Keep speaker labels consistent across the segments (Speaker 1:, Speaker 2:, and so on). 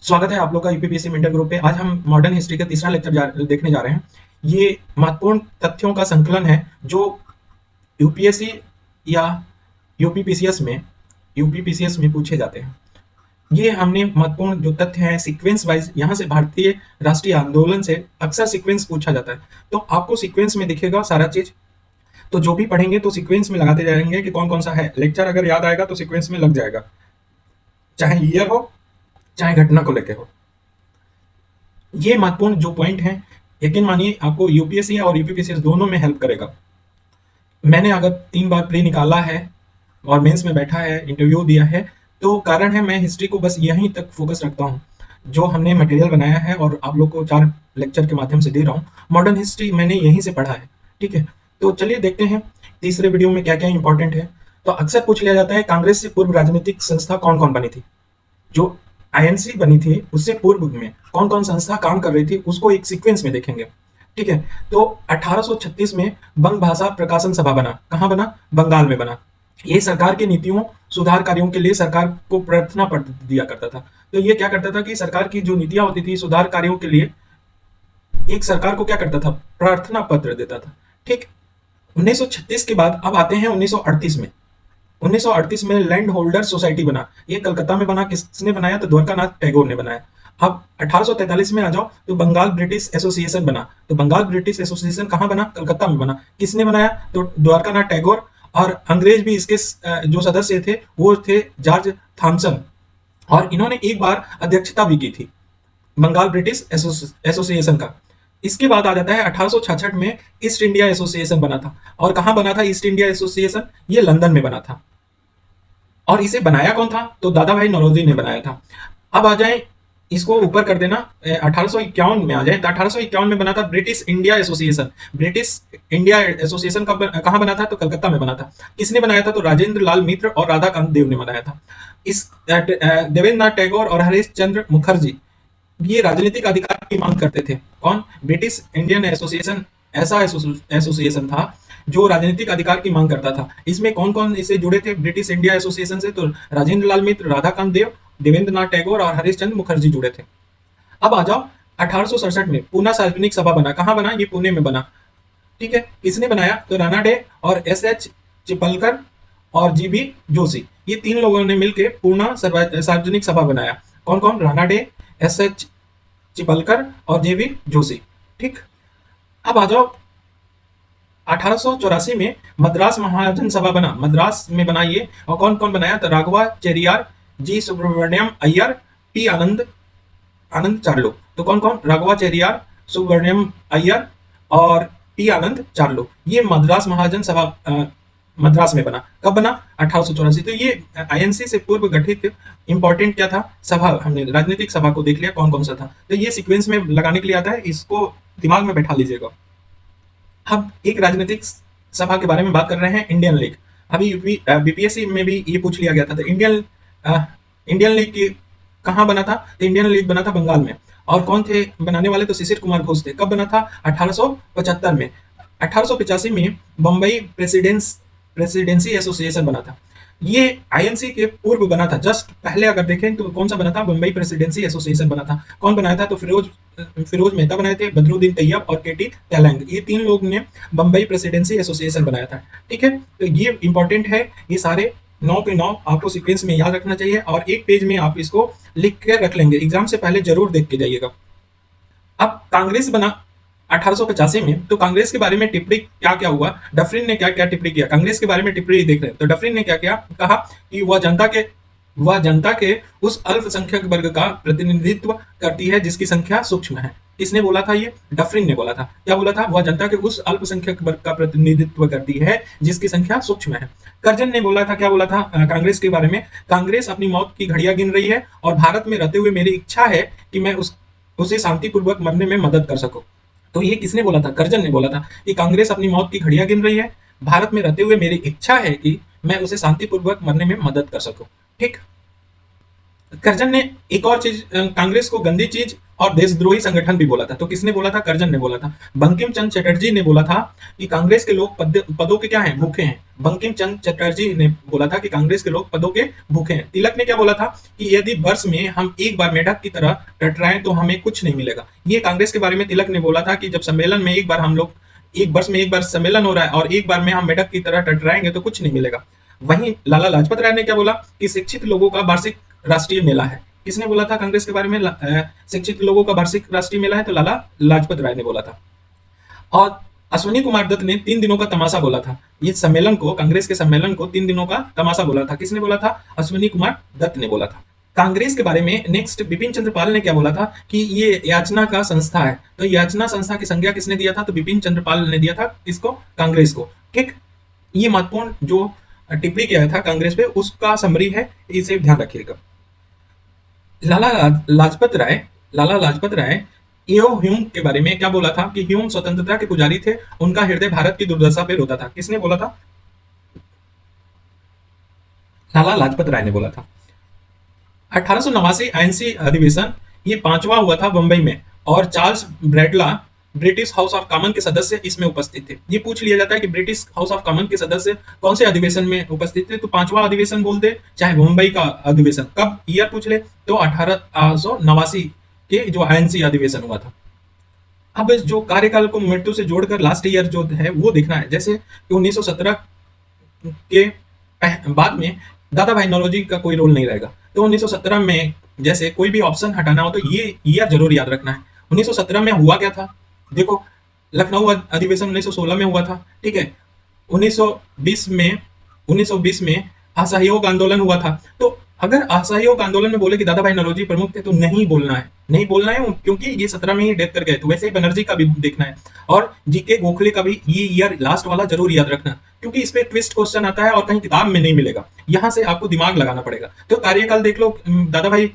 Speaker 1: स्वागत है आप लोग का यूपीपीएससी मेंटर ग्रुप पे। आज हम मॉडर्न हिस्ट्री का तीसरा लेक्चर देखने जा रहे हैं। ये महत्वपूर्ण तथ्यों का संकलन है जो यूपीएससी या यूपीपीसीएस में पूछे जाते हैं। ये हमने महत्वपूर्ण जो तथ्य हैं सीक्वेंस वाइज, यहाँ से भारतीय राष्ट्रीय आंदोलन से अक्सर सीक्वेंस पूछा जाता है, तो आपको सीक्वेंस में दिखेगा सारा चीज। तो जो भी पढ़ेंगे तो सीक्वेंस में लगाते जाएंगे कि कौन कौन सा है। लेक्चर अगर याद आएगा तो सीक्वेंस में लग जाएगा, चाहे ईयर हो चाहे घटना को लेके हो। ये महत्वपूर्ण जो पॉइंट है, यकीन मानिए आपको यूपीएससी और यूपीपीसीएस दोनों में हेल्प करेगा। मैंने अगर 3 बार प्री निकाला है और मेंस में बैठा है, इंटरव्यू दिया है, तो कारण है मैं हिस्ट्री को बस यहीं तक फोकस रखता हूँ जो हमने मटेरियल बनाया है और आप लोग को 4 लेक्चर के माध्यम से दे रहा हूँ। मॉडर्न हिस्ट्री मैंने यहीं से पढ़ा है, ठीक है। तो चलिए देखते हैं तीसरे वीडियो में क्या क्या इंपॉर्टेंट है। तो अक्सर पूछ लिया जाता है कांग्रेस से पूर्व राजनीतिक संस्था कौन कौन बनी थी। जो आईएनसी बनी थी उससे पूर्व में कौन कौन संस्था काम कर रही थी, उसको एक सीक्वेंस में देखेंगे, ठीक है। तो 1836 में बंग भाषा प्रकाशन सभा बना। कहाँ बना? बंगाल में बना। ये सरकार की नीतियों सुधार कार्यों के लिए सरकार को प्रार्थना पत्र दिया करता था। तो ये क्या करता था कि सरकार की जो नीतियां होती थी सुधार कार्यों के लिए, एक सरकार को क्या करता था? प्रार्थना पत्र देता था, ठीक। 1936 के बाद अब आते हैं 1938 में। 1938 में लैंड होल्डर सोसाइटी बना। ये कलकत्ता में बना। किसने बनाया? तो द्वारकानाथ टैगोर ने बनाया। अब 1843 में आ जाओ तो बंगाल ब्रिटिश एसोसिएशन बना। तो बंगाल ब्रिटिश एसोसिएशन कहाँ बना? कलकत्ता में बना। किसने बनाया? तो द्वारकानाथ टैगोर। और अंग्रेज भी इसके जो सदस्य थे वो थे जॉर्ज थॉमसन, और इन्होंने एक बार अध्यक्षता भी की थी बंगाल ब्रिटिश एसोसिएशन का। इसके बाद आ जाता है 1866 में ईस्ट इंडिया एसोसिएशन बना था। और कहाँ बना था ईस्ट इंडिया एसोसिएशन? ये लंदन में बना था। और इसे बनाया कौन था? तो दादा भाई नौरोजी ने बनाया था। अब आ जाए, इसको ऊपर कर देना, 1851 में आ जाए तो 1851 में बना था British India association. British India association कहाँ बना था? तो कलकत्ता में बना था। किसने बनाया था? तो राजेंद्र लाल मित्र और राधाकांत देव ने बनाया था। इस देवेंद्र नाथ टैगोर और हरीश चंद्र मुखर्जी ये राजनीतिक अधिकार की मांग करते थे। कौन? ब्रिटिश इंडियन एसोसिएशन ऐसा एसोसिएशन था जो राजनीतिक अधिकार की मांग करता था। इसमें कौन कौन इससे जुड़े थे ब्रिटिश इंडिया एसोसिएशन से? तो राजेंद्र लाल मित्र, राधाकांत देव, देवेंद्र नाथ टैगोर और हरीश चंद्र मुखर्जी जुड़े थे। अब आ जाओ 1867 में पूना सार्वजनिक सभा बना। कहाँ बना? ये पुणे में बना, ठीक है। किसने बनाया? तो राणा डे और एस.एच. चिपलकर और जी.बी. जोशी, ये 3 लोगों ने मिलकर पूना सार्वजनिक सभा बनाया। कौन कौन? Rana day, SH. चिपलकर और जे.बी. जोशी, ठीक। अब आ जाओ 1884 में मद्रास महाजन सभा बना। मद्रास में बना ये, और कौन कौन बनाया? तो राघवा चेरियार, जी सुब्रमण्यम अय्यर, पी आनंद चार्लो। तो कौन कौन? राघवा चेरियार, सुब्रमण्यम अय्यर और पी आनंद चार्लो। ये मद्रास महाजन सभा मद्रास में बना। कब बना? 1884। तो ये आईएनसी से पूर्व गठित इंपॉर्टेंट क्या था? सभा। हमने राजनीतिक सभा को देख लिया कौन कौन सा था। तो ये सीक्वेंस में लगाने के लिए आता है, इसको दिमाग में बैठा लीजिएगा। हम एक राजनीतिक सभा के बारे में बात कर रहे हैं, इंडियन लीग। अभी बीपीएससी में भी ये पूछ लिया गया था। तो इंडियन लीग की कहाँ बना था? तो इंडियन लीग बना था बंगाल में। और कौन थे बनाने वाले? तो शिशिर कुमार घोष थे। कब बना था? 1875 में। 1885 में बम्बई प्रेसिडेंसी एसोसिएशन बना था। ये आईएनसी के पूर्व बना था, जस्ट पहले अगर देखें तो कौन सा बना था? बम्बई प्रेसिडेंसी एसोसिएशन बना था। कौन बनाया था? तो फिरोज मेहता बनाए थे, बदरुद्दीन तैयब और केटी तेलंग, ये 3 लोग ने बम्बई प्रेसिडेंसी एसोसिएशन बनाया था, ठीक है। तो ये इंपॉर्टेंट है, ये सारे 9 के 9 आपको सीक्वेंस में याद रखना चाहिए और एक पेज में आप इसको लिख के रख लेंगे। एग्जाम से पहले जरूर देख के जाइएगा। अब कांग्रेस बना 1885 में। तो कांग्रेस के बारे में टिप्पणी क्या क्या हुआ, डफरिन ने क्या क्या टिप्पणी किया, कांग्रेस के बारे में टिप्पणी देख रहे हैं। तो डफरिन ने क्या क्या कहा कि वह जनता के उस अल्पसंख्यक वर्ग का प्रतिनिधित्व करती है जिसकी संख्या सूक्ष्म है। किसने बोला था? ये डफरिन ने बोला था। क्या बोला था? वह जनता के उस अल्पसंख्यक वर्ग का प्रतिनिधित्व करती है जिसकी संख्या सूक्ष्म है। कर्जन ने बोला था, क्या बोला था कांग्रेस के बारे में? कांग्रेस अपनी मौत की घड़ियां गिन रही है और भारत में रहते हुए मेरी इच्छा है कि मैं उसे शांतिपूर्वक मरने में मदद कर सकूं। तो ये किसने बोला था? कर्जन ने बोला था कि कांग्रेस अपनी मौत की घड़ियां गिन रही है, भारत में रहते हुए मेरी इच्छा है कि मैं उसे शांतिपूर्वक मरने में मदद कर सकूं, ठीक। कर्जन ने एक और चीज कांग्रेस को गंदी चीज और देशद्रोही संगठन भी बोला था। तो किसने बोला था? कर्जन ने बोला था। बंकिम चंद्र चटर्जी ने बोला था कि कांग्रेस के लोग पदों के क्या हैं? भूखे हैं। बंकिम चंद्र चटर्जी ने बोला था कि कांग्रेस के लोग पदों के भूखे हैं। तिलक ने क्या बोला था कि यदि वर्ष में हम एक बार मेढक की तरह टटराएं तो हमें कुछ नहीं मिलेगा। ये कांग्रेस के बारे में तिलक ने बोला था कि जब सम्मेलन में एक बार हम लोग, एक वर्ष में एक बार सम्मेलन हो रहा है और एक बार में हम मेढक की तरह टटराएंगे तो कुछ नहीं मिलेगा। वहीं लाला लाजपत राय ने क्या बोला कि शिक्षित लोगों का वार्षिक राष्ट्रीय मेला है। किसने बोला था कांग्रेस के बारे में शिक्षित लोगों का वार्षिक राष्ट्रीय मेला है? तो लाला लाजपत राय ने बोला था। और अश्विनी कुमार दत्त ने 3 दिनों का तमाशा बोला था। ये सम्मेलन को, कांग्रेस के सम्मेलन को 3 दिनों का तमाशा बोला था। किसने बोला था? अश्विनी कुमार दत्त ने बोला था। कांग्रेस के बारे में नेक्स्ट बिपिन चंद्र पाल ने क्या बोला था कि ये याचना का संस्था है। तो याचना संस्था की संज्ञा किसने दिया था? तो बिपिन चंद्र पाल ने दिया था। किसको? कांग्रेस को। ठीक, ये महत्वपूर्ण जो टिप्पणी किया था कांग्रेस पे, उसका समरी है, इसे ध्यान रखिएगा। लाला लाला लाजपत राय एओ ह्यूम के बारे में क्या बोला था कि ह्यूम स्वतंत्रता के पुजारी थे, उनका हृदय भारत की दुर्दशा पे रोता था। किसने बोला था? लाला लाजपत राय ने बोला था। 1889 आईएनसी अधिवेशन, ये 5वां हुआ था बंबई में, और Charles Bradlaugh British House of Common के सदस्य इसमें उपस्थित थे। ये पूछ लिया जाता है कि ब्रिटिश हाउस ऑफ कॉमन के सदस्य कौन से अधिवेशन में उपस्थित थे, तो 5वां अधिवेशन बोल दे, चाहे मुंबई का अधिवेशन। कब ईयर पूछ ले तो 1889 के जो आईएनसी अधिवेशन हुआ था। अब जो कार्यकाल को मृत्यु से जोड़कर लास्ट ईयर जो है वो देखना है। जैसे कि 1917 के बाद में दादा भाई नौरोजी का कोई रोल नहीं रहेगा, तो 1917 में जैसे कोई भी ऑप्शन हटाना हो तो ये ईयर जरूर याद रखना है। 1917 में हुआ क्या था? देखो, लखनऊ अधिवेशन 1916 में हुआ था, ठीक है। 1920 में असहयोग आंदोलन हुआ था। तो अगर असहयोग आंदोलन में बोले कि दादा भाई नौरोजी प्रमुख थे तो नहीं बोलना है, नहीं बोलना है, क्योंकि ये 17 में ही डेथ कर गए। तो वैसे ही बनर्जी का भी देखना है, और जीके गोखले का भी ये ईयर लास्ट वाला जरूर याद रखना, क्योंकि इस पे ट्विस्ट क्वेश्चन आता है और कहीं किताब में नहीं मिलेगा। यहां से आपको दिमाग लगाना पड़ेगा। तो कार्यकाल देख लो, दादा भाई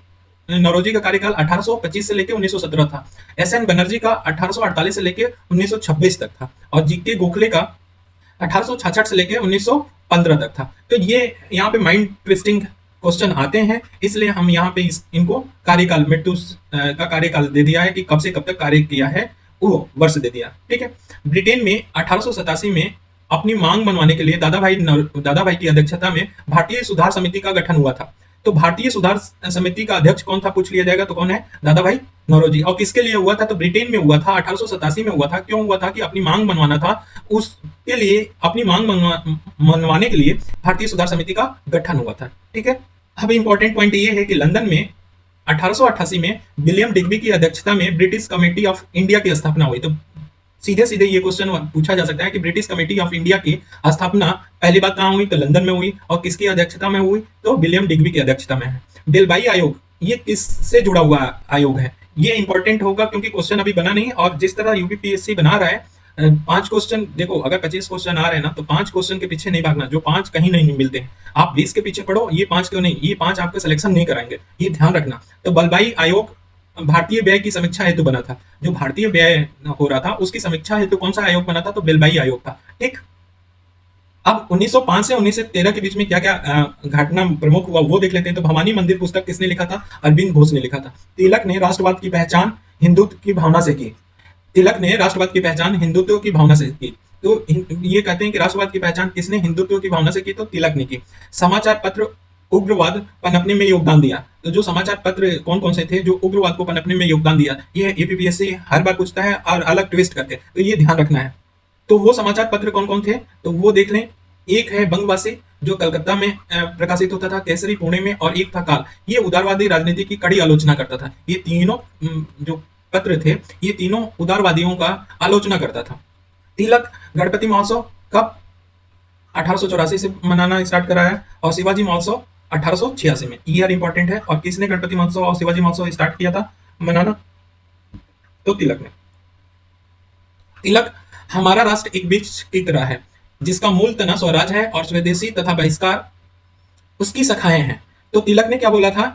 Speaker 1: नौरोजी का कार्यकाल 1825 से लेकर 1917 था। एसएन बनर्जी का 1848 से लेकर 1926 तक था, और जीके गोखले का 1866 से लेकर 1915 तक था। तो ये यहाँ पे माइंड ट्विस्टिंग क्वेश्चन आते हैं, इसलिए हम यहाँ पे इनको कार्यकाल, मृत्यु का कार्यकाल दे दिया है कि कब से कब तक कार्य किया है, वो वर्ष दे दिया, ठीक है। ब्रिटेन में 1887 में अपनी मांग मनवाने के लिए दादा भाई की अध्यक्षता में भारतीय सुधार समिति का गठन हुआ था। तो भारतीय सुधार समिति का अध्यक्ष कौन था पूछ लिया जाएगा, तो कौन है? दादा भाई नौरोजी। और किसके लिए हुआ था? तो ब्रिटेन में हुआ था, 1887 में हुआ था। क्यों हुआ था? कि अपनी मांग मनवाना था, उसके लिए, अपनी मांग मनवाने के लिए भारतीय सुधार समिति का गठन हुआ था, ठीक है। अब इंपॉर्टेंट पॉइंट ये है कि लंदन में 1888 में विलियम डिग्बी की अध्यक्षता में ब्रिटिश कमेटी ऑफ इंडिया की स्थापना हुई। तो सीधे सीधे ये क्वेश्चन पूछा जा सकता है कि ब्रिटिश कमेटी ऑफ इंडिया की स्थापना पहली बार कहाँ हुई? तो लंदन में हुई। और किसकी अध्यक्षता में हुई? तो विलियम डिग्बी की अध्यक्षता में है। बेलबाई आयोग, ये किससे जुड़ा हुआ आयोग है? ये इंपॉर्टेंट होगा क्योंकि क्वेश्चन अभी बना नहीं, और जिस तरह यूपीपीएससी बना रहा है 5 क्वेश्चन, देखो अगर 25 क्वेश्चन आ रहे हैं ना, तो 5 क्वेश्चन के पीछे नहीं भागना, जो 5 कहीं नहीं मिलते हैं। आप 20 के पीछे पढ़ो, ये 5 क्यों नहीं, ये 5 आपका सिलेक्शन नहीं कराएंगे, ये ध्यान रखना। तो बलबाई आयोग भारतीय व्यय की समीक्षा हेतु बना था। जो भारतीय व्यय हो रहा था उसकी समीक्षा हेतु कौन सा आयोग बना था? तो बेलबाई आयोग था, ठीक। अब 1905 से 1913 के बीच में क्या क्या घटना प्रमुख हुआ वो देख लेते हैं। तो भवानी मंदिर पुस्तक किसने लिखा था? अरविंद घोष ने लिखा था। तिलक ने राष्ट्रवाद की पहचान हिंदुत्व की भावना से की। तिलक ने राष्ट्रवाद की पहचान हिंदुत्व की भावना से की। तो ये कहते हैं कि राष्ट्रवाद की पहचान किसने हिंदुत्व की भावना से की? तो तिलक ने की। समाचार पत्र उग्रवाद पनपने में योगदान दिया। तो जो समाचार पत्र कौन कौन से थे जो उग्रवाद को पनपने में योगदान दिया, ये यूपीपीएससी हर बार पूछता है और अलग ट्विस्ट करके, तो ये ध्यान रखना है। तो वो समाचार पत्र कौन कौन थे तो वो देख लें। एक है बंगवासी, जो कलकत्ता में प्रकाशित होता था, केसरी पुणे में, और एक था काल, ये उदारवादी राजनीति की कड़ी आलोचना करता था। ये तीनों जो पत्र थे, ये तीनों उदारवादियों का आलोचना करता था। तिलक गणपति महोत्सव कब? 1884 से मनाना स्टार्ट कराया, और शिवाजी महोत्सव 1886 में। ईयर इंपॉर्टेंट है। और किसने गणपति महोत्सव और शिवाजी महोत्सव स्टार्ट किया था मनाना? तो तिलक ने। तिलक, हमारा राष्ट्र एक वृक्ष की तरह है जिसका मूल तना स्वराज है और स्वदेशी तथा बहिष्कार उसकी शाखाएं हैं। तो तिलक ने क्या बोला था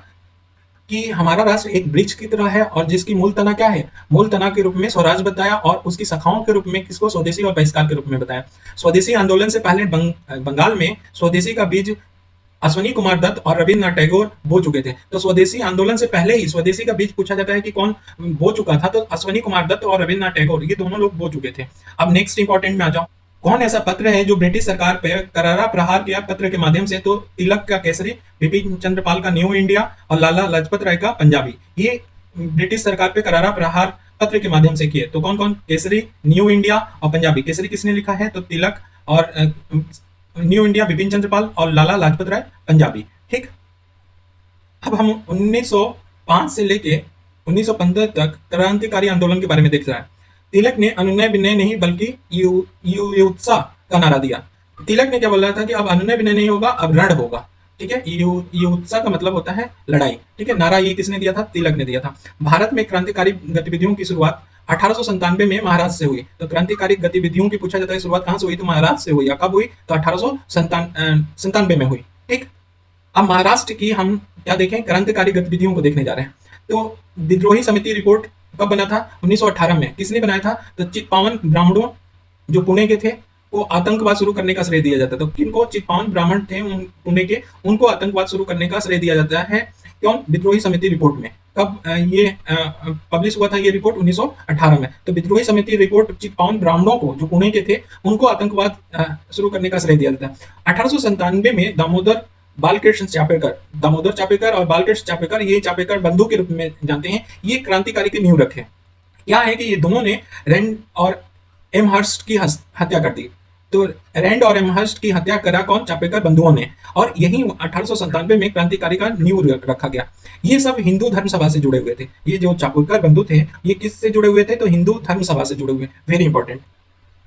Speaker 1: कि हमारा राष्ट्र एक वृक्ष की तरह है और जिसकी मूल तना क्या है? मूल तना के रूप में स्वराज बताया, और उसकी शाखाओं के रूप में किसको? स्वदेशी और बहिष्कार के रूप में बताया। स्वदेशी आंदोलन से पहले बंगाल में स्वदेशी का बीज अश्वनी कुमार दत्त और रविन्द्रनाथ टैगोर बो चुके थे। तो स्वदेशी आंदोलन से पहले ही स्वदेशी का बीज पूछा जाता है कि कौन बो चुका था, तो अश्वनी कुमार दत्त और रविन्द्रनाथ टैगोर ये दोनों लोग बो चुके थे। अब नेक्स्ट इंपॉर्टेंट में आ जाओ, कौन ऐसा पत्र है जो ब्रिटिश सरकार पर करारा प्रहार किया पत्र के माध्यम से? तो तिलक का केसरी, बिपिन चंद्रपाल का न्यू इंडिया और लाला लाजपत राय का पंजाबी, ये ब्रिटिश सरकार पे करारा प्रहार पत्र के माध्यम से किए। तो कौन कौन? केसरी, न्यू इंडिया और पंजाबी। केसरी किसने लिखा है? तो तिलक, और न्यू इंडिया बिपिन चंद्रपाल, और लाला लाजपत राय पंजाबी। ठीक, अब हम 1905 से लेके 1915 तक क्रांतिकारी आंदोलन के बारे में देख रहे हैं। तिलक ने अनुनय विनय नहीं बल्कि युत्सा का नारा दिया। तिलक ने क्या बोला था कि अब अनुनय विनय नहीं होगा, अब रण होगा। ठीक है, युत्सा का मतलब होता है लड़ाई। ठीक है, नारा ये किसने दिया था? तिलक ने दिया था। भारत में क्रांतिकारी गतिविधियों की शुरुआत 1897 में महाराष्ट्र से हुई। तो क्रांतिकारी गतिविधियों की पूछा जाता है शुरुआत कहां से हुई? तो महाराष्ट्र से हुई। या कब हुई? तो 1897 में हुई। ठीक, अब महाराष्ट्र की हम क्या देखें? क्रांतिकारी गतिविधियों को देखने जा रहे हैं। तो विद्रोही समिति रिपोर्ट कब बना था? 1918 में। किसने बनाया था? तो चित्पावन ब्राह्मणों जो पुणे के थे को आतंकवाद शुरू करने का श्रेय दिया जाता है। तो किनको? चित्पावन ब्राह्मण थे पुणे के, उनको आतंकवाद शुरू करने का श्रेय दिया जाता है। क्यों? विद्रोही समिति रिपोर्ट में। कब ये पब्लिश हुआ था ये रिपोर्ट? 1918 में। तो विद्रोही समिति रिपोर्ट चित्पावन ब्राह्मणों को जो पुणे के थे उनको आतंकवाद शुरू करने का श्रेय दिया जाता है। 1897 में बालकृष्ण चापेकर और बालकृष्ण चापेकर, ये चापेकर बंधु के रूप में जानते हैं, ये क्रांतिकारी की नींव रखे। क्या है कि ये दोनों ने रैंड और एमहर्स्ट की हत्या कर दी। तो रैंड और एमहर्स्ट की हत्या करा कौन? चापेकर बंधुओं ने। और यही 1897 में क्रांतिकारी का नींव रखा गया। ये सब हिंदू धर्म सभा से जुड़े हुए थे। ये जो चापेकर बंधु थे ये किससे जुड़े हुए थे? तो हिंदू धर्म सभा से जुड़े हुए। Very important.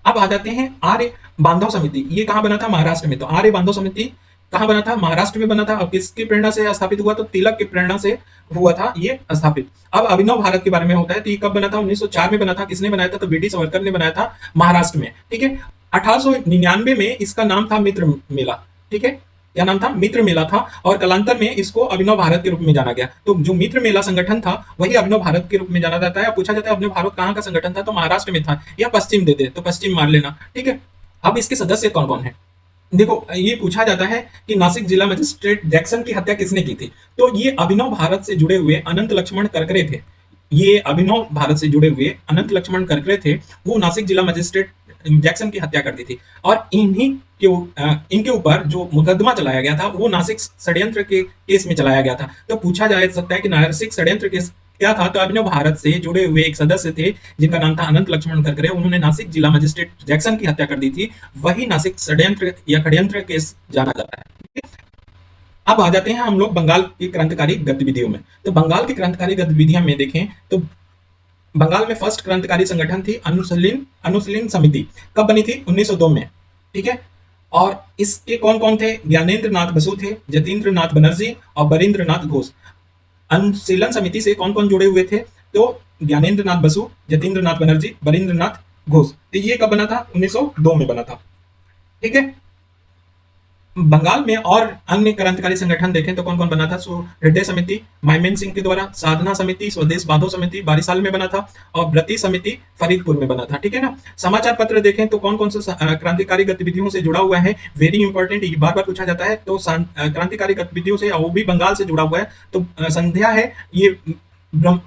Speaker 1: अब आ जाते हैं आर्य बांधव समिति। ये कहां बना था? महाराष्ट्र में। तो आर्य बांधव समिति कहां बना था? महाराष्ट्र में बना था। अब किसकी प्रेरणा से स्थापित हुआ? तो तिलक की प्रेरणा से हुआ था ये स्थापित। अब अभिनव भारत के बारे में होता है तो ये कब बना था? 1904 में बना था। किसने बनाया था? तो बीडी सावरकर ने बनाया था महाराष्ट्र में। ठीक है, 1899 में इसका नाम था मित्र मेला। ठीक है, क्या नाम था? मित्र मेला था। और कालांतर में इसको अभिनव भारत के रूप में जाना गया। तो जो मित्र मेला संगठन था वही अभिनव भारत के रूप में जाना जाता है। पूछा जाता है अभिनव भारत कहाँ का संगठन था? तो महाराष्ट्र में था। या पश्चिम दे दे तो पश्चिम मार लेना। ठीक है, अब इसके सदस्य कौन कौन है? देखो, ये पूछा जाता है कि नासिक जिला मजिस्ट्रेट जैक्सन की हत्या किसने की थी? तो ये अभिनव भारत से जुड़े हुए अनंत लक्ष्मण करकरे थे। ये अभिनव भारत से जुड़े हुए अनंत लक्ष्मण करकरे थे। वो नासिक जिला मजिस्ट्रेट जैक्सन की हत्या कर दी थी। और इनके ऊपर जो मुकदमा चलाया गया था वो नासिक षड्यंत्र के केस में चलाया गया था। तो पूछा जा सकता है कि नासिक षड्यंत्र केस क्या था? तो अभिनव भारत से जुड़े हुए एक सदस्य थे जिनका नाम था अनंत लक्ष्मण करकरे। उन्होंने नासिक जिला मजिस्ट्रेट जैक्सन की हत्या कर दी थी। वही नासिक षड्यंत्र या षड्यंत्र केस जाना जाता है। अब आ जाते हैं हम लोग बंगाल की क्रांतिकारी गतिविधियों में। तो बंगाल की क्रांतिकारी गतिविधियां में देखें तो बंगाल में फर्स्ट क्रांतिकारी संगठन थी अनुशीलन समिति। कब बनी थी? 1902 में। ठीक है, और इसके कौन कौन थे? ज्ञानेंद्र नाथ बसु थे, जतीन्द्र नाथ बनर्जी और बरिंद्र नाथ घोष। अनुशीलन समिति से कौन कौन जुड़े हुए थे? तो ज्ञानेंद्र नाथ बसु, जतीन्द्र नाथ बनर्जी, बरिंद्र नाथ घोष। तो ये कब बना था? 1902 में बना था। ठीक है, बंगाल में और अन्य क्रांतिकारी संगठन देखें तो कौन कौन बना था? सो हृदय समिति माइमेन सिंह के द्वारा, साधना समिति स्वदेश बांधव समिति बारिसाल में बना था, और व्रती समिति फरीदपुर में बना था। ठीक है ना। समाचार पत्र देखें तो कौन कौन से क्रांतिकारी गतिविधियों से जुड़ा हुआ है? वेरी इंपॉर्टेंट, ये बार बार पूछा जाता है। तो क्रांतिकारी गतिविधियों से वो भी बंगाल से जुड़ा हुआ है। तो संध्या है, ये ब्रह्म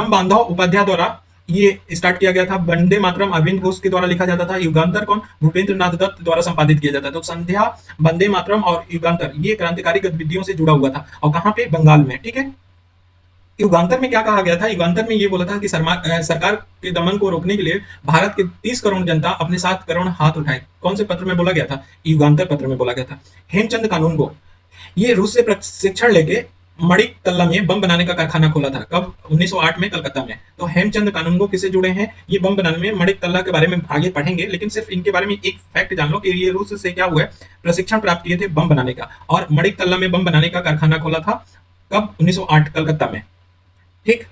Speaker 1: बांधव उपाध्याय द्वारा ये स्टार्ट किया गया था। वंदे मातरम अरविंद घोष के द्वारा लिखा जाता था। युगांतर कौन? भूपेंद्र नाथ दत्त द्वारा संपादित किया जाता था। तो संध्या, वंदे मातरम और युगांतर ये क्रांतिकारी गतिविधियों से जुड़ा हुआ था। और कहां पे? बंगाल में। ठीक है, युगांतर में क्या कहा गया था? युगांतर में ये बोला था कि सरकार के दमन को रोकने के लिए भारत के 30 करोड़ जनता अपने 7 करोड़ हाथ उठाए। कौन से पत्र में बोला गया था? युगांतर पत्र में बोला गया था। हेमचंद कानून को ये रूस से प्रशिक्षण लेके मणिक तल्ला में बम बनाने का कारखाना खोला था। कब? 1908 में कलकत्ता में। तो हेमचंद कानून को किससे जुड़े हैं? ये बम बनाने में। मणिक तल्ला के बारे में आगे पढ़ेंगे, लेकिन सिर्फ इनके बारे में एक फैक्ट जान लो कि ये रूस से क्या हुआ है? प्रशिक्षण प्राप्त किए थे बम बनाने का, और मणिक तल्ला में बम बनाने का कारखाना खोला था। कब? 1908 कलकत्ता में। ठीक,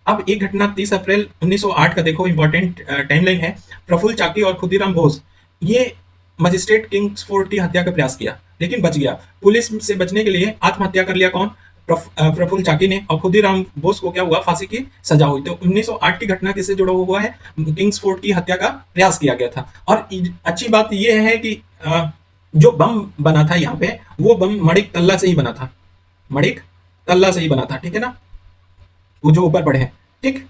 Speaker 1: अब एक घटना 30 अप्रैल 1908 का देखो, इंपॉर्टेंट टाइमलाइन है। प्रफुल्ल चाकी और खुदीराम बोस ये मजिस्ट्रेट किंग्सफोर्ड की हत्या का प्रयास किया लेकिन बच गया। पुलिस से बचने के लिए आत्महत्या कर लिया कौन? प्रफुल्ल चाकी ने। और खुदीराम बोस को क्या हुआ? फांसी की सजा हुई। तो 1908 की घटना किससे जुड़ा हुआ है? किंग्सफोर्ड की हत्या का प्रयास किया गया था। और अच्छी बात यह है कि जो बम बना था यहाँ पे, वो बम मणिक तल्ला से ही बना था, मणिक तल्ला से ही बना था, ठीक है ना, वो जो ऊपर पड़े हैं, ठीक।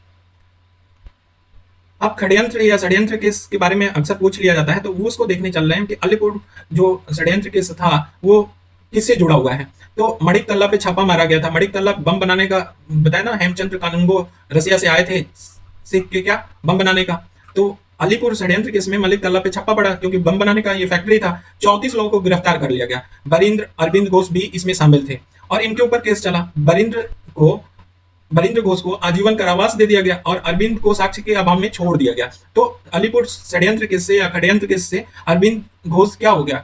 Speaker 1: अब षड्यंत्र या षड्यंत्र केस के बारे में अक्सर पूछ लिया जाता है, तो वो उसको देखने चल रहे हैं कि अलीपुर जो षड्यंत्र केस था वो किससे जुड़ा हुआ है। तो मणिक तल्ला पे छापा मारा गया था। मणिक तल्ला बम बनाने का, बताया ना, हेमचंद्र कानूनगो रसिया से आए थे सीख के क्या, बम बनाने का। तो अलीपुर षड्यंत्र केस में मलिक तल्ला पे छापा पड़ा, क्योंकि बम बनाने का ये फैक्ट्री था। 34 लोगों को गिरफ्तार कर लिया गया। बरिंद्र अरविंद घोष भी इसमें शामिल थे और इनके ऊपर केस चला। को बरिंद्र घोष को आजीवन कारावास दे दिया गया और अरविंद को साक्ष्य के अभाव में छोड़ दिया गया। तो अलीपुर षड्यंत्र केस से या षड्यंत्र केस से अरविंद घोष क्या हो गया,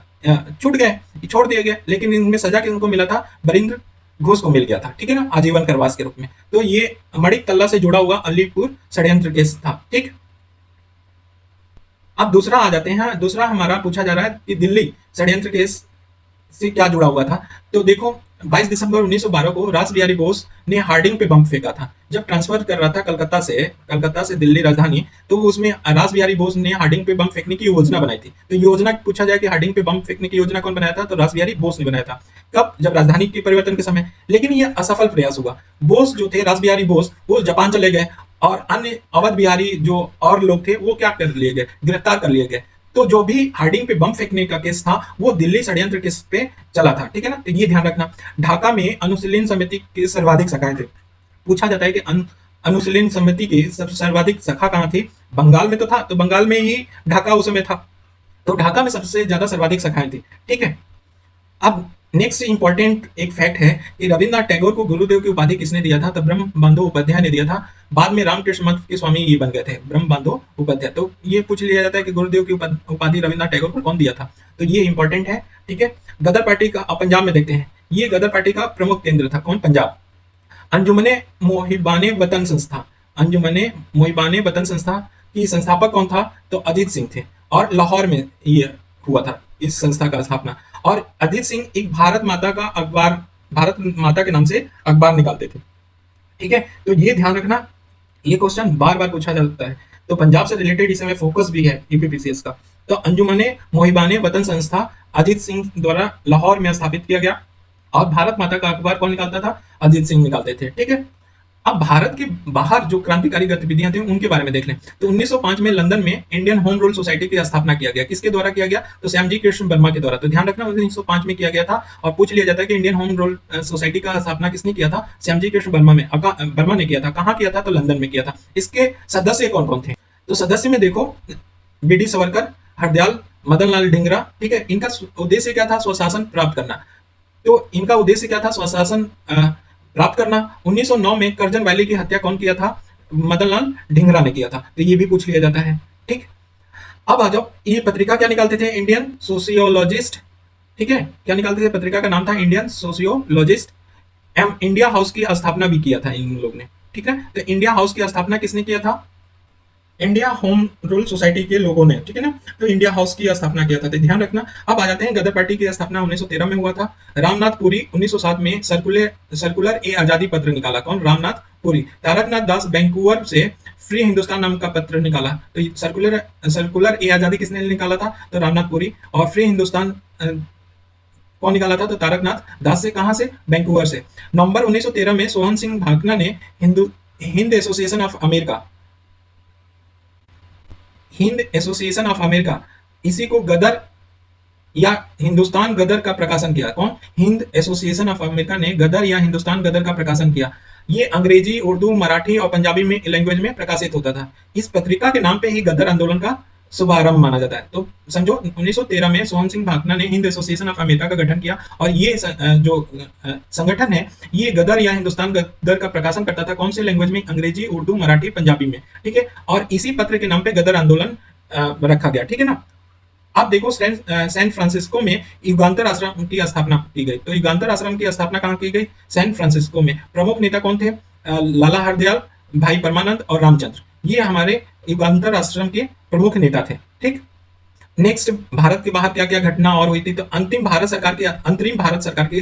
Speaker 1: छूट गए, छोड़ दिया गया। लेकिन इनमें सजा किनको मिला था, बरिंद्र घोष को मिल गया था, ठीक है ना, आजीवन कारावास के रूप में। तो ये मणिक तल्ला से जुड़ा हुआ अलीपुर षड्यंत्र केस था, ठीक। अब दूसरा आ जाते हैं। दूसरा हमारा पूछा जा रहा है कि दिल्ली षड्यंत्र केस से क्या जुड़ा हुआ था। तो देखो, 22 दिसंबर 1912 को रास बिहारी बोस ने हार्डिंग पे बम फेंका था। जब ट्रांसफर कर रहा था कलकत्ता से दिल्ली राजधानी, तो उसमें रास बिहारी बोस ने हार्डिंग पे बम फेंकने की योजना बनाई थी। तो योजना पूछा जाए कि हार्डिंग पे बम फेंकने की योजना कौन बनाया था, तो रास बिहारी बोस ने बनाया था। कब, जब राजधानी के परिवर्तन के समय। लेकिन यह असफल प्रयास हुआ। बोस जो थे, रास बिहारी बोस, वो जापान चले गए और अन्य अवध बिहारी जो और लोग थे वो क्या कर लिए गए, गिरफ्तार कर लिए गए। तो जो भी हार्डिंग पे बम फेंकने का केस था वो दिल्ली षड्यंत्र केस पे चला था, ठीक है ना। तो ये ध्यान रखना। ढाका में अनुशीलन समिति के सर्वाधिक शाखाएं थे। पूछा जाता है कि अनुशीलन समिति की सर्वाधिक शाखा कहाँ थी। बंगाल में तो था, तो बंगाल में ही ढाका उस समय था, तो ढाका में सबसे ज्यादा सर्वाधिक शाखाएं थी, ठीक है। अब नेक्स्ट इंपॉर्टेंट एक फैक्ट है कि रविन्द्रनाथ टैगोर को गुरुदेव की उपाधि किसने दिया था, तो ब्रह्म बंधु उपाध्याय ने दिया था। बाद में रामकृष्ण मठ के स्वामी ये बन गए थे, ब्रह्म बंधु उपाध्याय। तो ये पूछ लिया जाता है कि गुरुदेव की उपाधि रविन्द्रनाथ टैगोर को कौन दिया था, तो ये इंपॉर्टेंट है, ठीक है। गदर पार्टी का, पंजाब में देखते हैं, ये गदर पार्टी का प्रमुख केंद्र था, कौन, पंजाब। अंजुमने मोहिबाने वतन संस्था, अंजुमने मोहिबाने वतन संस्था की संस्थापक कौन था, तो अजीत सिंह थे। और लाहौर में ये हुआ था इस संस्था का स्थापना। और अजीत सिंह एक भारत माता का अखबार, भारत माता के नाम से अखबार निकालते थे, ठीक है। तो ये ध्यान रखना, ये क्वेश्चन बार बार पूछा जाता है। तो पंजाब से रिलेटेड इस समय फोकस भी है यूपीपीसीएस का। तो अंजुमने मोहिबाने वतन संस्था अजीत सिंह द्वारा लाहौर में स्थापित किया गया। और भारत माता का अखबार कौन निकालता था, अजीत सिंह निकालते थे, ठीक है। अब भारत के बाहर जो क्रांतिकारी गतिविधियां थी उनके बारे में देख लें। तो 1905 में लंदन में इंडियन होम रूल सोसाइटी की स्थापना किया गया। किसके द्वारा किया गया, तो श्यामजी कृष्ण वर्मा के द्वारा। तो ध्यान रखना, 1905 में किया गया था। और पूछ लिया जाता है कि इंडियन होम रूल सोसाइटी का स्थापना किसने किया था, श्यामजी कृष्ण वर्मा ने किया था। कहाँ किया था, तो लंदन में किया था। इसके सदस्य कौन कौन थे, तो सदस्य में देखो, बी डी सवरकर, हरदयाल, मदन लाल ढींगरा, ठीक है। इनका उद्देश्य क्या था, स्वशासन प्राप्त करना। तो इनका उद्देश्य क्या था, स्वशासन प्राप्त करना। 1909 में करजन वैली की हत्या कौन किया था, मदन लाल ढींगरा ने किया था। तो ये भी पूछ लिया जाता है, ठीक। अब आ जाओ, ये पत्रिका क्या निकालते थे, इंडियन सोशियोलॉजिस्ट, ठीक है। क्या निकालते थे, पत्रिका का नाम था इंडियन सोशियोलॉजिस्ट। इंडिया हाउस की स्थापना भी किया था इन लोग ने, ठीक है। तो इंडिया हाउस की स्थापना किसने किया था, इंडिया होम रूल सोसाइटी के लोगों ने, ठीक है ना। तो इंडिया हाउस की स्थापना किया था, तो ध्यान रखना। अब आ जाते हैं, गदर पार्टी की स्थापना 1913 में हुआ था। रामनाथ पुरी 1907 में सर्कुलर ए आजादी पत्र निकाला, कौन, रामनाथ पुरी। तारकनाथ दास वैंकूवर से फ्री हिंदुस्तान नाम का पत्र निकाला। तो सर्कुलर ए आजादी किसने निकाला था, तो रामनाथ पुरी। और फ्री हिंदुस्तान कौन निकाला था, तो तारकनाथ दास से। कहां से, वैंकूवर से। नवंबर 1913 में सोहन सिंह भाकना ने Hind association of America, Hind association of America, इसी को गदर या हिंदुस्तान गदर का प्रकाशन किया। कौन, हिंद एसोसिएशन ऑफ अमेरिका ने गदर या हिंदुस्तान गदर का प्रकाशन किया। ये अंग्रेजी, उर्दू, मराठी और पंजाबी में लैंग्वेज में प्रकाशित होता था। इस पत्रिका के नाम पे ही गदर आंदोलन का शुभारंभ माना जाता है। तो समझो, 1913 में सोहन सिंह भाकना ने हिंद एसोसिएशन ऑफ अमेरिका का गठन किया। और ये जो संगठन है, ये गदर या हिंदुस्तान गदर का प्रकाशन करता था। कौन से लैंग्वेज में, अंग्रेजी, उर्दू, मराठी, पंजाबी में, ठीक है। और इसी पत्र के नाम पे गदर आंदोलन रखा गया, ठीक है ना। आप देखो, सैन फ्रांसिस्को में युगांतर आश्रम की स्थापना की गई। तो युगांतर आश्रम की स्थापना कहाँ की गई, सैन फ्रांसिस्को में। प्रमुख नेता कौन थे, लाला हरदयाल, भाई परमानंद और रामचंद्र। ये हमारे युगांतर आश्रम के प्रमुख नेता थे, ठीक। नेक्स्ट, भारत के बाहर क्या क्या घटना और हुई थी, तो अंतरिम भारत सरकार की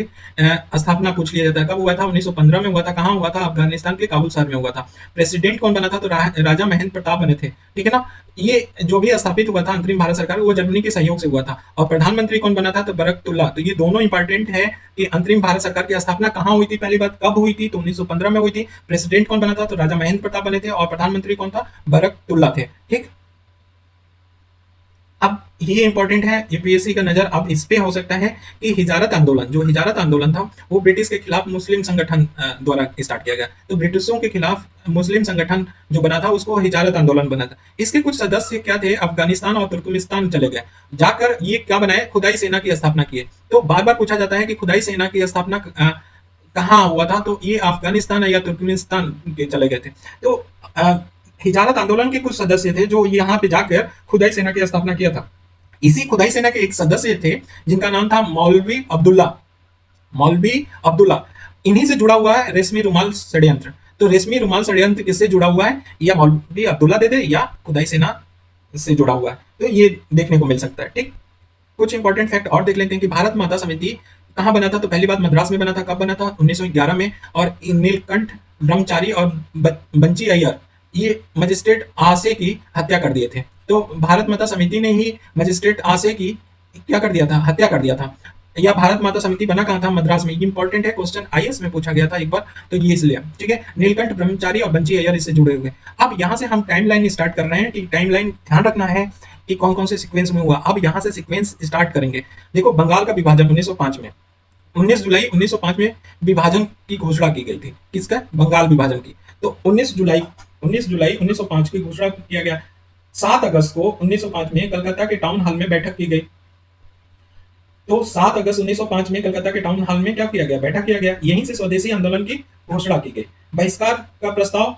Speaker 1: स्थापना पूछ लिया जाता है। कब हुआ था? 1915 में हुआ था। कहाँ हुआ था? अफगानिस्तान के काबुल शहर में हुआ था। प्रेसिडेंट कौन बना था? तो राजा महेंद्र प्रताप बने थे, ठीक है ना। ये जो भी स्थापित हुआ था अंतरिम भारत सरकार, वो जर्मनी के सहयोग से हुआ था। और प्रधानमंत्री कौन बना था? तो बरकतुल्ला। तो ये दोनों इंपॉर्टेंट है कि अंतरिम भारत सरकार की स्थापना कहाँ हुई थी, पहली बात कब हुई थी, तो 1915 में हुई थी। प्रेसिडेंट कौन बना था? तो राजा महेंद्र प्रताप बने थे। और प्रधानमंत्री कौन था? बरकतुल्ला थे, ठीक। अब ये इंपॉर्टेंट है, यूपीएससी का नजर अब इस पे हो सकता है कि हिजारत आंदोलन, जो हिजारत आंदोलन था, वो ब्रिटिश के खिलाफ मुस्लिम संगठन द्वारा स्टार्ट किया गया। तो ब्रिटिशों के खिलाफ मुस्लिम संगठन जो बना था, उसको हिजारत आंदोलन बना था। इसके कुछ सदस्य क्या थे? अफगानिस्तान और तुर्कमेनिस्तान चले गए, जाकर ये क्या बनाए? खुदाई सेना की स्थापना किए। तो बार बार पूछा जाता है कि खुदाई सेना की स्थापना कहाँ हुआ था, तो ये अफगानिस्तान या तुर्कमेनिस्तान के चले गए थे। तो अ, हिजारत आंदोलन के कुछ सदस्य थे जो यहाँ पे जाकर खुदाई सेना की स्थापना किया था। इसी खुदाई सेना के एक सदस्य थे जिनका नाम था मौलवी अब्दुल्ला। मौलवी अब्दुल्ला, इन्हीं से जुड़ा हुआ है रेशमी रुमाल षड्यंत्र। तो रेशमी रुमाल षड्यंत्र किससे जुड़ा हुआ है? या मौलवी अब्दुल्ला दे दे, या खुदाई सेना से जुड़ा हुआ है। तो ये देखने को मिल सकता है, ठीक। कुछ इंपॉर्टेंट फैक्ट और देख लेते हैं कि भारत माता समिति कहाँ बना था, तो पहली बात मद्रास में बना था। कब बना था? 1911 में। और नीलकंठ ब्रह्मचारी और बंची अय्यर, ये मजिस्ट्रेट आसे की हत्या कर दिए थे। तो भारत माता समिति ने ही मजिस्ट्रेट आसे की क्या कर दिया था? हत्या कर दिया था। या भारत माता समिति बना कहाँ था? मद्रास में। ये इंपॉर्टेंट है, क्वेश्चन आईएएस में पूछा गया था एक बार, तो ये इसलिए, ठीक है। नीलकंठ ब्रह्मचारी और बंची अय्यर इससे जुड़े हुए। अब यहाँ से हम टाइमलाइन स्टार्ट कर रहे हैं कि टाइमलाइन ध्यान रखना है कि कौन कौन से सीक्वेंस में हुआ। अब यहाँ से सीक्वेंस स्टार्ट करेंगे। देखो, बंगाल का विभाजन 1905 में, 19 जुलाई 1905 में विभाजन की घोषणा की गई थी। किसका? बंगाल विभाजन की। तो 19 जुलाई 1905 की घोषणा किया गया। 7 अगस्त को 1905 में कलकत्ता के टाउन हॉल में बैठक की गई। तो 7 अगस्त 1905 में कलकत्ता के टाउन हॉल में क्या किया गया? बैठक किया गया। यहीं से स्वदेशी आंदोलन की घोषणा की गई। बहिष्कार का प्रस्ताव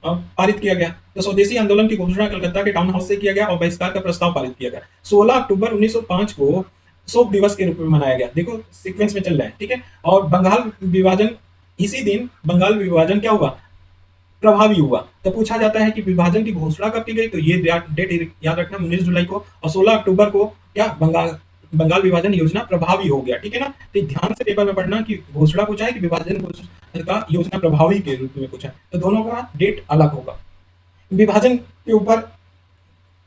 Speaker 1: पारित किया गया। तो स्वदेशी आंदोलन की घोषणा कलकत्ता के टाउन हाउस से किया गया और बहिष्कार का प्रस्ताव पारित किया गया। 16 अक्टूबर 1905 को शोक दिवस के रूप में मनाया गया। देखो सीक्वेंस में चल रहा है, ठीक है। और बंगाल विभाजन, इसी दिन बंगाल विभाजन क्या हुआ? प्रभावी हुआ। तो पूछा जाता है कि विभाजन की घोषणा कब की गई, तो ये डेट याद रखना, 19 जुलाई को। और 16 अक्टूबर को क्या बंगाल बंगाल विभाजन योजना प्रभावी हो गया, ठीक है ना। तो ध्यान से पेपर में पढ़ना कि घोषणा पूछा है कि विभाजन का योजना प्रभावी के रूप में पूछा है, तो दोनों का डेट अलग होगा। विभाजन के ऊपर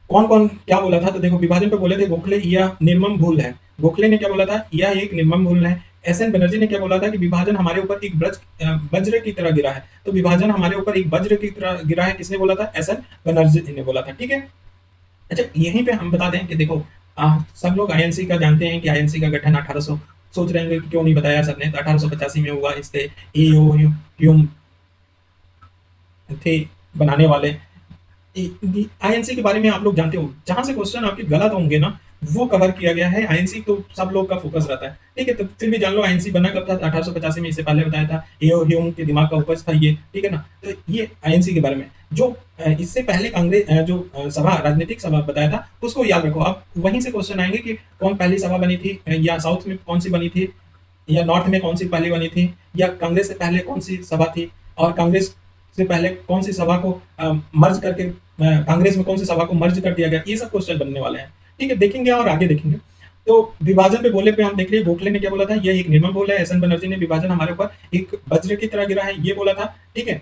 Speaker 1: कौन कौन क्या बोला था, तो देखो विभाजन पे बोले थे गोखले, यह निर्मम भूल है। गोखले ने क्या बोला था? यह एक निर्मम भूल है। एस एन बनर्जी ने क्या बोला था? कि विभाजन हमारे ऊपर एक वज्र की तरह गिरा है। तो विभाजन हमारे ऊपर एक वज्र की तरह गिरा है, किसने बोला था? एस एन बनर्जी ने बोला था, ठीक है। अच्छा, यहीं पे हम बता दें कि देखो सब लोग आईएनसी का जानते हैं कि आईएनसी का गठन 1800, सोच रहे हैं कि क्यों नहीं बताया सर ने, तो 1885 में हुआ। इससे ह्यूम थे बनाने वाले। आईएनसी के बारे में आप लोग जानते हो, जहां से क्वेश्चन आपके गलत होंगे ना, वो कवर किया गया है। आईएनसी तो सब लोग का फोकस रहता है, ठीक है। तो फिर भी जान लो आईएनसी बना कब था? 1885 में, इससे पहले बताया था। एओ ह्यूम के दिमाग का उपज था ये, ठीक है ना। तो ये आईएनसी के बारे में। जो इससे पहले कांग्रेस जो सभा, राजनीतिक सभा बताया था, उसको याद रखो आप। वहीं से क्वेश्चन आएंगे कि कौन पहली सभा बनी थी, या साउथ में कौन सी बनी थी, या नॉर्थ में कौन सी पहली बनी थी, या कांग्रेस से पहले कौन सी सभा थी, और कांग्रेस से पहले कौन सी सभा को मर्ज करके कांग्रेस में कौन सी सभा को मर्ज कर दिया गया। ये सब क्वेश्चन बनने वाले हैं, ठीक है। देखेंगे और आगे देखेंगे। तो विभाजन पे बोले पे हम देख लिए, गोखले ने क्या बोला था? यह एक निर्मम भूल है। एस एन बनर्जी ने विभाजन हमारे ऊपर एक वज्र की तरह गिरा है, ये बोला था, ठीक है।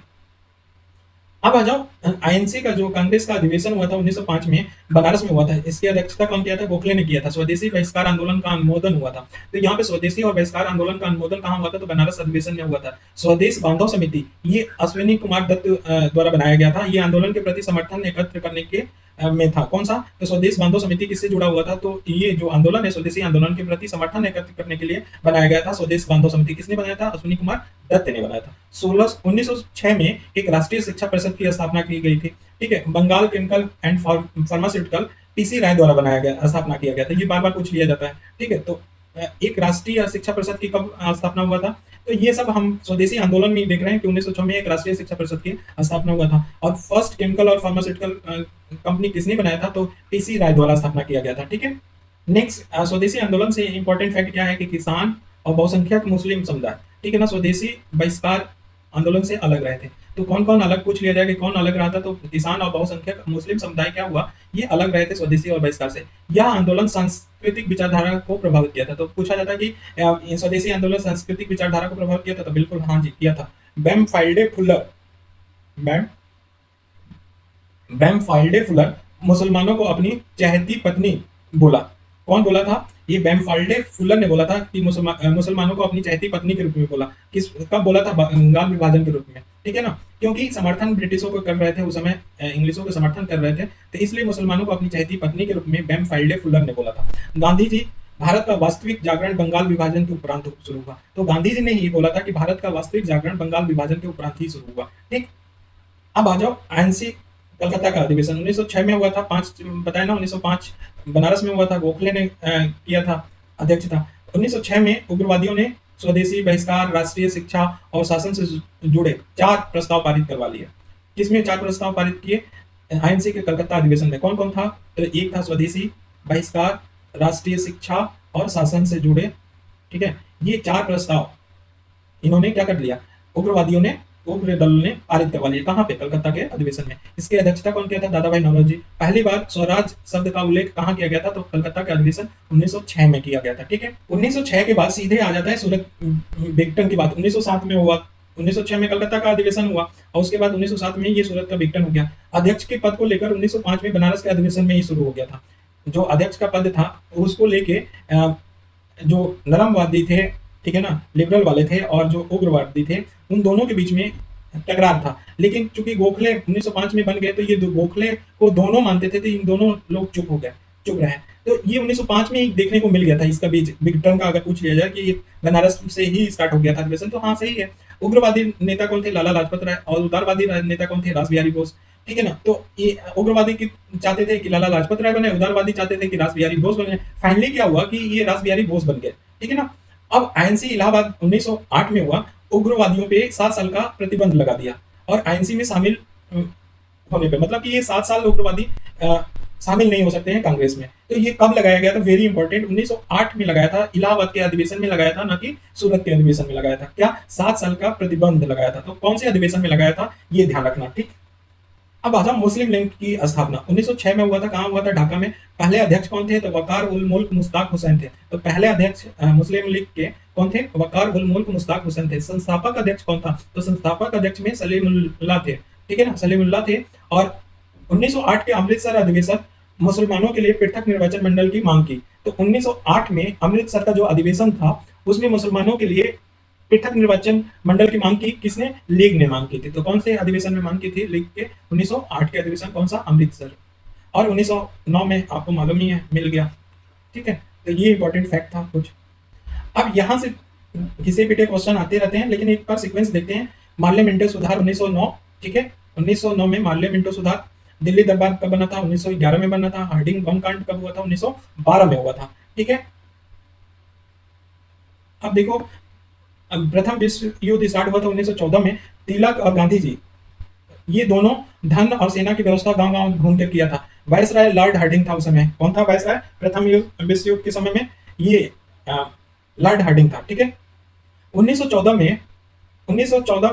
Speaker 1: अब आ जाओ आईएनसी का जो कांग्रेस का अधिवेशन हुआ था 1905 में, बनारस में हुआ था। इसकी अध्यक्षता कौन किया था? गोखले ने किया था। स्वदेशी बहिष्कार आंदोलन का अनुमोदन हुआ था। तो यहाँ पे स्वदेशी और बहिष्कार आंदोलन का अनुमोदन कहाँ हुआ था? तो बनारस अधिवेशन में हुआ था। स्वदेश बांधव समिति, ये अश्विनी कुमार दत्त द्वारा बनाया गया था। ये आंदोलन के प्रति समर्थन एकत्र करने के में था। कौन सा? तो स्वदेश बांधव समिति किससे जुड़ा हुआ था? तो ये जो आंदोलन है, स्वदेशी आंदोलन के प्रति समर्थन एकत्र करने के लिए बनाया गया था। स्वदेश बांधव समिति किसने बनाया था? अश्विनी कुमार दत्त ने बनाया था। 1906 में एक राष्ट्रीय शिक्षा परिषद की स्थापना की गई थी, ठीक है। Bengal chemical and pharmaceutical, PC Ray द्वारा बनाया गया, स्थापना किया गया था। ये बार बार पूछ लिया जाता है, ठीक है। तो एक राष्ट्रीय शिक्षा परिषद की कब स्थापना हुआ था? तो ये सब हम स्वदेशी आंदोलन में देख रहे हैं कि 1906 में एक राष्ट्रीय शिक्षा परिषद की स्थापना हुआ था। और फर्स्ट केमिकल और फार्मास्यूटिकल कंपनी किसने बनाया था? तो पीसी राय द्वारा स्थापना किया गया था, ठीक है। नेक्स्ट, स्वदेशी आंदोलन से इंपॉर्टेंट फैक्ट क्या है कि किसान और बहुसंख्यक मुस्लिम समुदाय, ठीक है ना, स्वदेशी बहिष्कार आंदोलन से अलग रहे थे। तो तो कौन कौन अलग पूछ लिया जाए कि कौन अलग रहा था, तो किसान और बहुसंख्यक मुस्लिम समुदाय क्या हुआ, ये अलग रहे थे स्वदेशी और बहिष्कार से। यह आंदोलन सांस्कृतिक विचारधारा को प्रभावित किया था। तो पूछा जाता है कि स्वदेशी आंदोलन सांस्कृतिक विचारधारा को प्रभावित किया था, तो बिल्कुल हाँ जी किया था। बैम्फाइल्डे फुलर बैम बैम्फाइल्डे फुलर मुसलमानों को अपनी चहेती पत्नी बोला। कौन बोला था? ये बैम्फाइल्डे फुलर ने बोला था कि मुसलमानों को अपनी चहेती पत्नी के रूप में बोला। किस कब बोला था? बंगाल विभाजन के रूप में, ठीक है ना। क्योंकि समर्थन ब्रिटिशों को कर रहे थे उस समय, इंग्लिशों को समर्थन कर रहे थे, तो इसलिए मुसलमानों को अपनी चहेती पत्नी के रूप में बैम्फाइल्डे फुलर ने बोला था। गांधी जी, भारत का वास्तविक जागरण बंगाल विभाजन के उपरांत शुरू हुआ। तो गांधी जी ने ही बोला था कि भारत का वास्तविक जागरण बंगाल विभाजन के उपरांत ही शुरू हुआ, ठीक। अब आ जाओ आईएनसी कलकत्ता का अधिवेशन 1906 में हुआ था। 5 बताया ना, 1905 बनारस में हुआ था, गोखले ने किया था, अध्यक्ष था। 1906 में उग्रवादियों ने स्वदेशी, बहिष्कार, राष्ट्रीय शिक्षा और शासन से जुड़े 4 प्रस्ताव पारित करवा लिए। किसमें 4 प्रस्ताव पारित किए? आईएनसी के कलकत्ता अधिवेशन में। कौन कौन था? तो एक था स्वदेशी, बहिष्कार, राष्ट्रीय शिक्षा और शासन से जुड़े, ठीक है। ये 4 प्रस्ताव इन्होंने क्या कर लिया? उग्रवादियों ने, उग्र दल ने पारित करवा लिया। कहाँ पे? कलकत्ता के अधिवेशन में। इसकी अध्यक्षता कौन किया था? दादा भाई नौरोजी। पहली बार स्वराज शब्द का उल्लेख कहाँ किया गया था? तो कलकत्ता के अधिवेशन 1906 में किया गया था, ठीक है। 1906 के बाद सीधे आ जाता है सूरत विघटन की बात। 1907 में हुआ, 1906 में कलकत्ता का अधिवेशन हुआ और उसके बाद 1907 में ये सूरत का विघटन हो गया। अध्यक्ष के पद को लेकर 1905 में बनारस के अधिवेशन में ही शुरू हो गया था। जो अध्यक्ष का पद था उसको लेके जो नरमवादी थे, ठीक है ना, लिबरल वाले थे, और जो उग्रवादी थे, उन दोनों के बीच में टकरार था। लेकिन चूंकि गोखले 1905 में बन गए, तो ये गोखले को दोनों मानते थे, तो इन दोनों लोग चुप रहे। तो ये 1905 में ही देखने को मिल गया था इसका बीज। बिग टर्म का अगर पूछ लिया जाए कि ये बनारस से ही स्टार्ट हो गया था अधिवेशन, तो हाँ सही है। उग्रवादी नेता कौन थे? लाला लाजपत राय। और उदारवादी नेता कौन थे? रास बिहारी बोस, ठीक है ना। तो ये उग्रवादी चाहते थे कि लाला लाजपत राय बने, उदारवादी चाहते थे कि रास बिहारी बोस बने। फाइनली क्या हुआ कि ये रास बिहारी बोस बन गए, ठीक है ना। अब आईएनसी इलाहाबाद 1908 में हुआ। उग्रवादियों पे 7 साल का प्रतिबंध लगा दिया और आईएनसी में शामिल होने पे, मतलब कि ये 7 साल उग्रवादी शामिल नहीं हो सकते हैं कांग्रेस में। तो ये कब लगाया गया था? वेरी इंपॉर्टेंट, 1908 में लगाया था, इलाहाबाद के अधिवेशन में लगाया था, ना कि सूरत के अधिवेशन में लगाया था। क्या? 7 साल का प्रतिबंध लगाया था। तो कौन से अधिवेशन में लगाया था ये ध्यान रखना, ठीक। अब आजम मुस्लिम लीग की स्थापना 1906 में हुआ था। कहाँ हुआ था? ढाका में। पहले अध्यक्ष कौन थे? तो वकार उल मुल्क मुश्ताक हुसैन थे। तो पहले अध्यक्ष मुस्लिम लीग के कौन थे? वकार उल मुल्क मुश्ताक हुसैन थे। संस्थापक अध्यक्ष कौन था? तो संस्थापक अध्यक्ष में सलीमुल्लाह थे, ठीक है ना, सलीमुल्लाह थे। और 1908 के अमृतसर अधिवेशन मुसलमानों के लिए पृथक निर्वाचन मंडल की मांग की। तो 1908 में अमृतसर का जो अधिवेशन था उसमें मुसलमानों के लिए पृथक निर्वाचन मंडल की मांग की। किसने? लीग ने मांग की थी। तो कौन से अधिवेशन में मांग की थी? लीग के 1908 के अधिवेशन। कौन सा? अमृतसर। और 1909 में आपको मालूम ही है, मिल गया, ठीक है। तो ये इंपॉर्टेंट फैक्ट था कुछ। अब यहां से किसी भी क्वेश्चन आते रहते हैं, लेकिन एक बार सीक्वेंस देखते हैं। मार्ले मिंटो सुधार 1909, ठीक है। 1909 में मार्ले मिंटो सुधार। दिल्ली दरबार कब बना था? 1911 में बना था। हार्डिंग बम कांड कब हुआ था? 1912 में हुआ था, ठीक है। अब देखो, प्रथम विश्व युद्ध स्टार्ट हुआ था 1914 में। तिलक और गांधी जी, ये दोनों धन और सेना की व्यवस्था गांव गांव घूम कर किया था। वायसराय लॉर्ड हार्डिंग था उस समय। कौन था वायसराय? प्रथम विश्व युद्ध के समय में ये लॉर्ड हार्डिंग था, ठीक है। 1914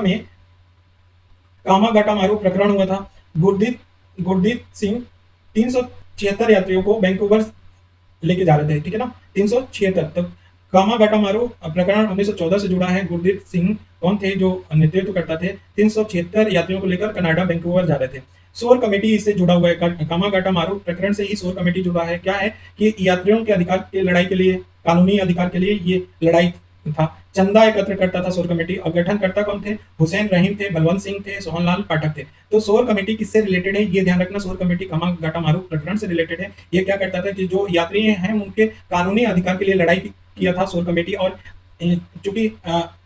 Speaker 1: में कामागाटा मारू प्रकरण हुआ था। गुरदीप सिंह 376 यात्रियों को वैंकूवर लेके जा रहे थे, ठीक है ना, 376। तो कामागाटा मारू प्रकरण 1914 से जुड़ा है। गुरदीप सिंह कौन थे? जो नेतृत्व करता थे। 376 यात्रियों को लेकर कनाडा वैंकूवर जा रहे थे। शोर कमेटी इससे जुड़ा हुआ है। कामागाटा मारू प्रकरण से ही शोर कमेटी जुड़ा है। क्या है कि यात्रियों के अधिकार के लड़ाई के लिए, कानूनी अधिकार के लिए ये लड़ाई था। चंदा एकत्र करता था शोर कमेटी। और गठनकर्ता कौन थे? हुसैन रहीम थे, बलवंत सिंह थे, सोहनलाल पाठक थे। तो शोर कमेटी किससे रिलेटेड है ये ध्यान रखना। शोर कमेटी कामागाटा मारू प्रकरण से रिलेटेड है। ये क्या करता था कि जो यात्री हैं उनके कानूनी अधिकार के लिए लड़ाई किया था शोर कमेटी। और चूंकि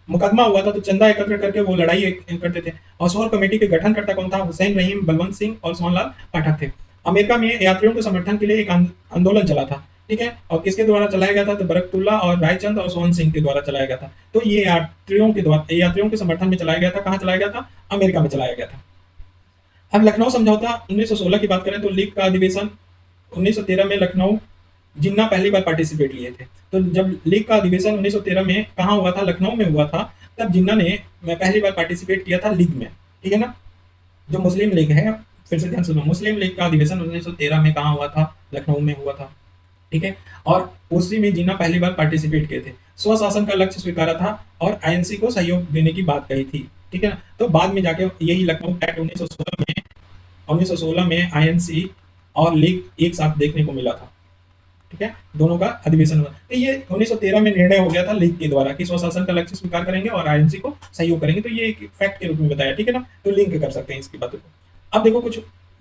Speaker 1: मुकदमा हुआ था तो चंदा एकत्र करके वो लड़ाई करते थे। और शोर कमेटी के गठनकर्ता कौन था? हुसैन रहीम, बलवंत सिंह और सोहनलाल पाठक थे। अमेरिका में यात्रियों के समर्थन के लिए एक आंदोलन चला था, ठीक है। और किसके द्वारा चलाया गया था? तो बरकतुल्ला और रायचंद और सोहन सिंह के द्वारा चलाया गया था। तो ये यात्रियों के समर्थन में चलाया गया था। कहाँ चलाया गया था? अमेरिका में चलाया गया था। अब लखनऊ समझौता 1916 की बात करें तो लीग का अधिवेशन 1913 में लखनऊ, जिन्ना पहली बार पार्टिसिपेट लिए थे। तो जब लीग का अधिवेशन 1913 में कहाँ हुआ था? लखनऊ में हुआ था। तब जिन्ना ने पहली बार पार्टिसिपेट किया था लीग में, ठीक है ना। जो मुस्लिम लीग है, फिर से ध्यान सुनो, मुस्लिम लीग का अधिवेशन 1913 में कहाँ हुआ था? लखनऊ में हुआ था। ठीक है, और उसी में जिन्ना पहली बार पार्टिसिपेट किए थे। स्वशासन का लक्ष्य स्वीकारा था और आईएनसी को सहयोग देने की बात कही थी। ठीक है ना। तो बाद में जाके यही लखनऊ पैक्ट 1916 में आईएनसी और लीग एक साथ देखने को मिला था। ठीक है, दोनों का अधिवेशन हुआ। तो ये 1913 में निर्णय हो गया था लीग के द्वारा कि स्वशासन का लक्ष्य स्वीकार करेंगे और आईएनसी को सहयोग करेंगे। तो ये एक फैक्ट के रूप में बताया। ठीक है ना, तो लिंक कर सकते हैं इसकी बातों को। अब देखो कुछ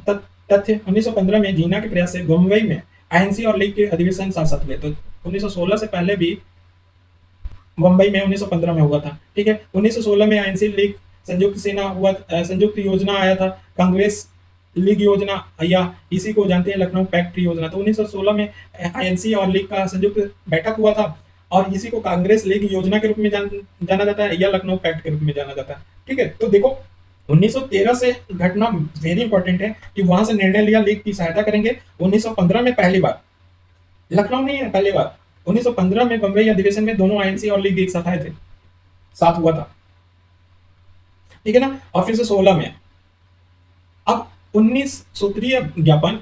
Speaker 1: तथ्य। 1915 में जीना के प्रयास से मुंबई में आईएनसी और लीग के अधिवेशन साथ साथ हुए। तो 1916 से पहले भी मुंबई में 1915 में हुआ था। ठीक है, 1916 में आईएनसी लीग संयुक्त सेना हुआ, संयुक्त योजना आया था, कांग्रेस लीग योजना, या इसी को जानते हैं लखनऊ पैक्ट योजना। तो 1916 में आईएनसी और लीग का संयुक्त बैठक हुआ था और इसी को कांग्रेस लीग योजना के रूप में जाना जाता है या लखनऊ पैक्ट के रूप में जाना जाता है। ठीक है, तो देखो 1913 से घटना वेरी इंपॉर्टेंट है कि वहां से निर्णय लिया लीग की सहायता करेंगे। 1915 में पहली बार, लखनऊ नहीं है पहली बार, 1915 में बंबई अधिवेशन में दोनों आईएनसी और लीग एक साथ आए थे, साथ हुआ था। ठीक है ना। और फिर से 16 में, अब 19 सूत्रीय ज्ञापन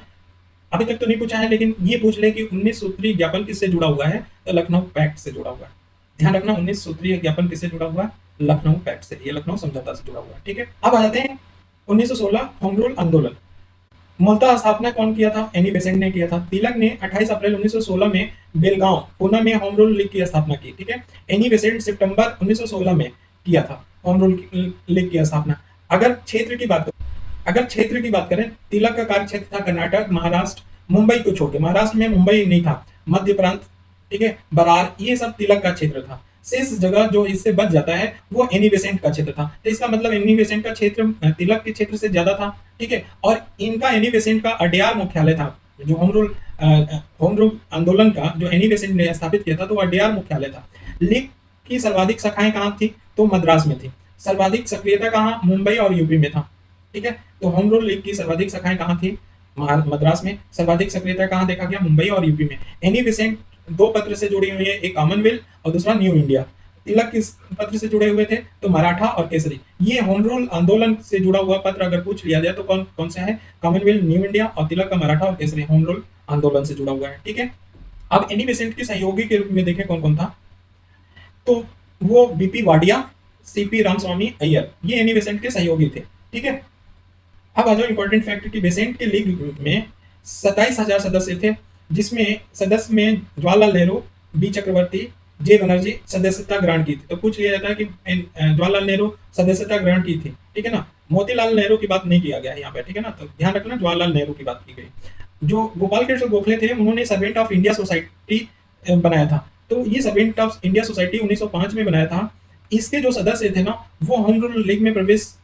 Speaker 1: अभी तक तो नहीं पूछा है, लेकिन ये पूछ ले कि 19 सूत्रीय ज्ञापन किससे जुड़ा हुआ है? तो लखनऊ पैक्ट से जुड़ा हुआ है। ध्यान रखना, 19 सूत्रीय ज्ञापन किससे जुड़ा हुआ है? लखनऊ पैक्ट से, ये लखनऊ समझौता से जुड़ा हुआ है। ठीक है, अब आ जाते हैं 1916 होम रूल आंदोलन। मूलतः स्थापना कौन किया था? एनी बेसेंट ने किया था। तिलक ने 28 अप्रैल 1916 में बेलगांव पुणे में होम रूल लीग की स्थापना की। ठीक है, एनी बेसेंट सितंबर 1916 में किया था होम रूल लीग की स्थापना। अगर क्षेत्र की बात करें, तिलक का कार्य क्षेत्र था कर्नाटक, महाराष्ट्र, मुंबई को छोड़ के। महाराष्ट्र में मुंबई नहीं था, मध्य प्रांत, ठीक है, बरार, ये सब तिलक का क्षेत्र था। शेष जगह जो इससे बच जाता है वो एनी बेसेंट का क्षेत्र था। तो इसका मतलब एनी बेसेंट का क्षेत्र तिलक के क्षेत्र से ज्यादा था। ठीक है, और इनका एनी बेसेंट का अड्यार मुख्यालय था। जो होम रूल आंदोलन का जो एनी बेसेंट ने स्थापित किया था, तो अड्यार मुख्यालय था। लीग की सर्वाधिक शाखाएं कहाँ थी? तो मद्रास में थी। सर्वाधिक सक्रियता कहाँ? मुंबई और यूपी में था। ठीक है, तो होम रूल लीग की सर्वाधिक शाखाएं कहाँ थी? मद्रास में। सर्वाधिक सक्रियता कहाँ देखा गया? मुंबई और यूपी में। एनी बेसेंट दो पत्र से जुड़ी हुई है, एक कॉमनवेल्थ और दूसरा न्यू इंडिया। तिलक किस पत्र से जुड़े हुए थे? तो मराठा और केसरी। ये होम रूल आंदोलन से जुड़ा हुआ पत्र अगर पूछ लिया जाए तो कौन कौन सा है? कॉमनवेल्थ, न्यू इंडिया, और तिलक का मराठा और केसरी होम रूल आंदोलन से जुड़ा हुआ है। ठीक है, अब एनी बेसेंट के सहयोगी के रूप में देखें कौन कौन था, तो वो बीपी वाडिया, सीपी रामस्वामी अय्यर, ये एनी बेसेंट के सहयोगी थे। ठीक है, अब आ जाओ इंपॉर्टेंट फैक्ट कि बेसेंट के लीग में 27,000 सदस्य थे, जिसमें सदस्य में जवाहरलाल नेहरू, बी चक्रवर्ती, जे बनर्जी सदस्यता ग्रहण की थी। तो पूछ लिया जाता है कि जवाहरलाल नेहरू सदस्यता ग्रहण की थी। ठीक है ना, मोतीलाल नेहरू की बात नहीं किया गया है यहाँ पे। ठीक है ना, तो ध्यान रखना जवाहरलाल नेहरू की बात की गई। जो गोपाल कृष्ण गोखले थे, उन्होंने सर्वेंट ऑफ इंडिया सोसाइटी बनाया था। तो ये सर्वेंट ऑफ इंडिया सोसाइटी 1905 में बनाया था। इसके जो सदस्य थे ना, वो होम रूल लीग में प्रवेश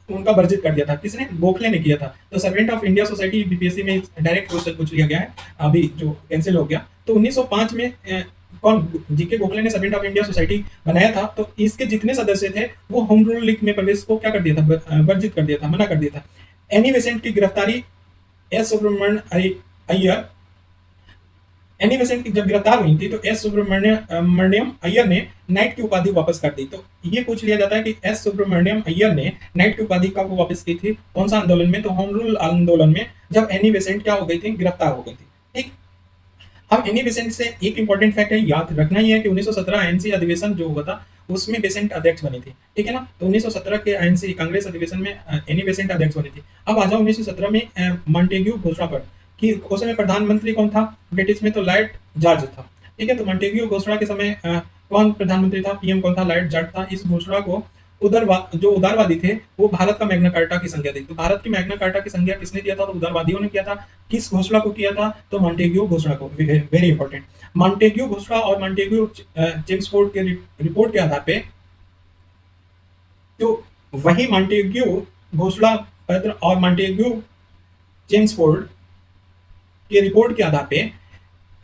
Speaker 1: उनका वर्जित कर दिया था। किसने? गोखले ने किया था। तो servant of India society BPSC में डायरेक्ट क्वेश्चन पूछ लिया गया है, अभी जो कैंसिल हो गया। तो 1905 में कौन? जीके गोखले ने सर्वेंट ऑफ इंडिया सोसाइटी बनाया था। तो इसके जितने सदस्य थे वो होम रूल लीग में प्रवेश को क्या कर दिया था? वर्जित कर दिया था, मना कर दिया था। एनी बेसेंट की गिरफ्तारी, S Subramaniam Iyer, Annie Besant की जब गिरफ्तार हुई थी तो एस सुब्रमण्यम अय्यर ने नाइट की उपाधि वापस कर दी। तो ये पूछ लिया जाता है कि एस सुब्रमण्यम अय्यर ने नाइट की उपाधि कब वापस की थी? कौन सा आंदोलन में? तो होम रूल आंदोलन में, जब एनी बेसेंट क्या हो गई थी? गिरफ्तार हो गई थी। ठीक, अब एनी बेसेंट से एक इंपॉर्टेंट फैक्ट है, याद रखना ही है कि 1917 आईएनसी अधिवेशन जो हुआ था उसमें बेसेंट अध्यक्ष बनी थी। ठीक है ना, तो 1917 के आईएनसी कांग्रेस अधिवेशन में एनी बेसेंट अध्यक्ष बनी थी। अब आ जाओ 1917 में मॉन्टेग्यू घोषणा पर कि उस समय प्रधानमंत्री कौन था ब्रिटिश में? तो लॉर्ड जॉर्ज था। ठीक है, तो मॉन्टेग्यू घोषणा के समय कौन प्रधानमंत्री था? पीएम कौन था? लॉर्ड जॉर्ज था। इस घोषणा को जो उदारवादी थे वो भारत का मैग्ना कार्टा की संज्ञा दी। तो भारत की मैग्ना कार्टा की संज्ञा किसने दिया था? तो उदारवादियों ने किया था। किस घोषणा को किया था? तो मॉन्टेग्यू घोषणा को। वेरी इंपॉर्टेंट, मॉन्टेग्यू घोषणा और मॉन्टेग्यू चेम्सफोर्ड के रिपोर्ट के आधार पे, तो वही मॉन्टेग्यू घोषणा पत्र और मॉन्टेग्यू चेम्सफोर्ड के रिपोर्ट के आधार पे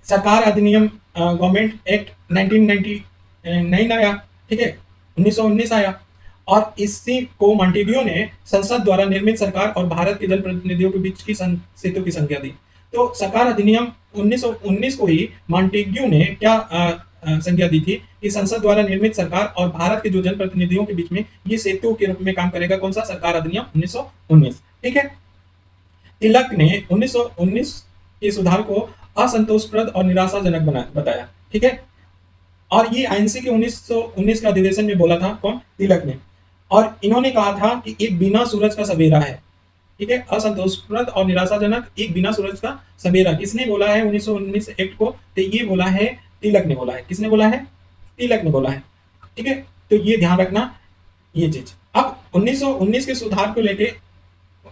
Speaker 1: सरकार अधिनियम गवर्नमेंट एक्ट 1999 आया। ठीक है, 1919 आया, और इसी को मॉन्टेग्यू ने संसद द्वारा निर्मित सरकार और भारत के जनप्रतिनिधियों के बीच की सेतु की संज्ञा दी। तो सरकार अधिनियम 1919 को ही मॉन्टेग्यू ने क्या संज्ञा दी थी कि संसद द्वारा निर्मित सरकार और भारत के जो जनप्रतिनिधियों के बीच में ये सेतु के रूप में काम करेगा। कौन सा? सरकार अधिनियम 1919। ठीक है। तिलक ने 1919 के सुधार को असंतोषप्रद और निराशाजनक बना बताया। ठीक है। और ये आईएनसी के 1919 के अधिवेशन में बोला था। कौन? तिलक ने। और इन्होंने कहा था कि एक बिना सूरज का सवेरा है। ठीक है। असंतोषप्रद और निराशाजनक एक बिना सूरज का सवेरा किसने बोला है 1919 एक्ट को? तो ये बोला है तिलक ने बोला है। किसने बोला है? तिलक ने बोला है। ठीक है। तो ये ध्यान रखना ये चीज। अब 1919 के सुधार को लेके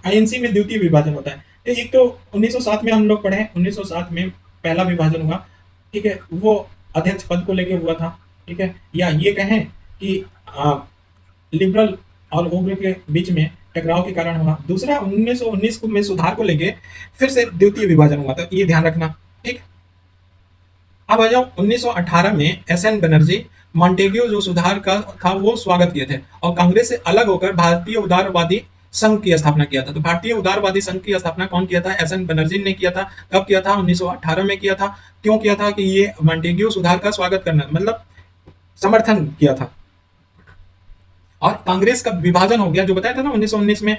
Speaker 1: आईएनसी में द्वितीय विभाजन होता है। तो एक तो 1907 में हम लोग पढ़े, 1907 में पहला विभाजन हुआ। ठीक है। वो अध्यक्ष पद को लेके हुआ था। ठीक है। या ये कहें कि लिबरल और उग्र के बीच में टकराव के कारण हुआ। दूसरा 1919 में सुधार को लेके फिर से द्वितीय विभाजन हुआ था। ये ध्यान रखना। ठीक। अब आ जाओ 1918 में एसएन बनर्जी मॉन्टेग्यू जो सुधार का था वो स्वागत किए थे और कांग्रेस से अलग होकर भारतीय उदारवादी संघ की स्थापना किया था। तो भारतीय उदारवादी संघ की स्थापना कौन किया था? एसएन बनर्जी ने किया था। कब किया था? 1918 में किया था। क्यों किया था? कि ये मॉन्टेग्यू सुधार का स्वागत करना, मतलब समर्थन किया था। और कांग्रेस का विभाजन हो गया, जो बताया था ना 1919 में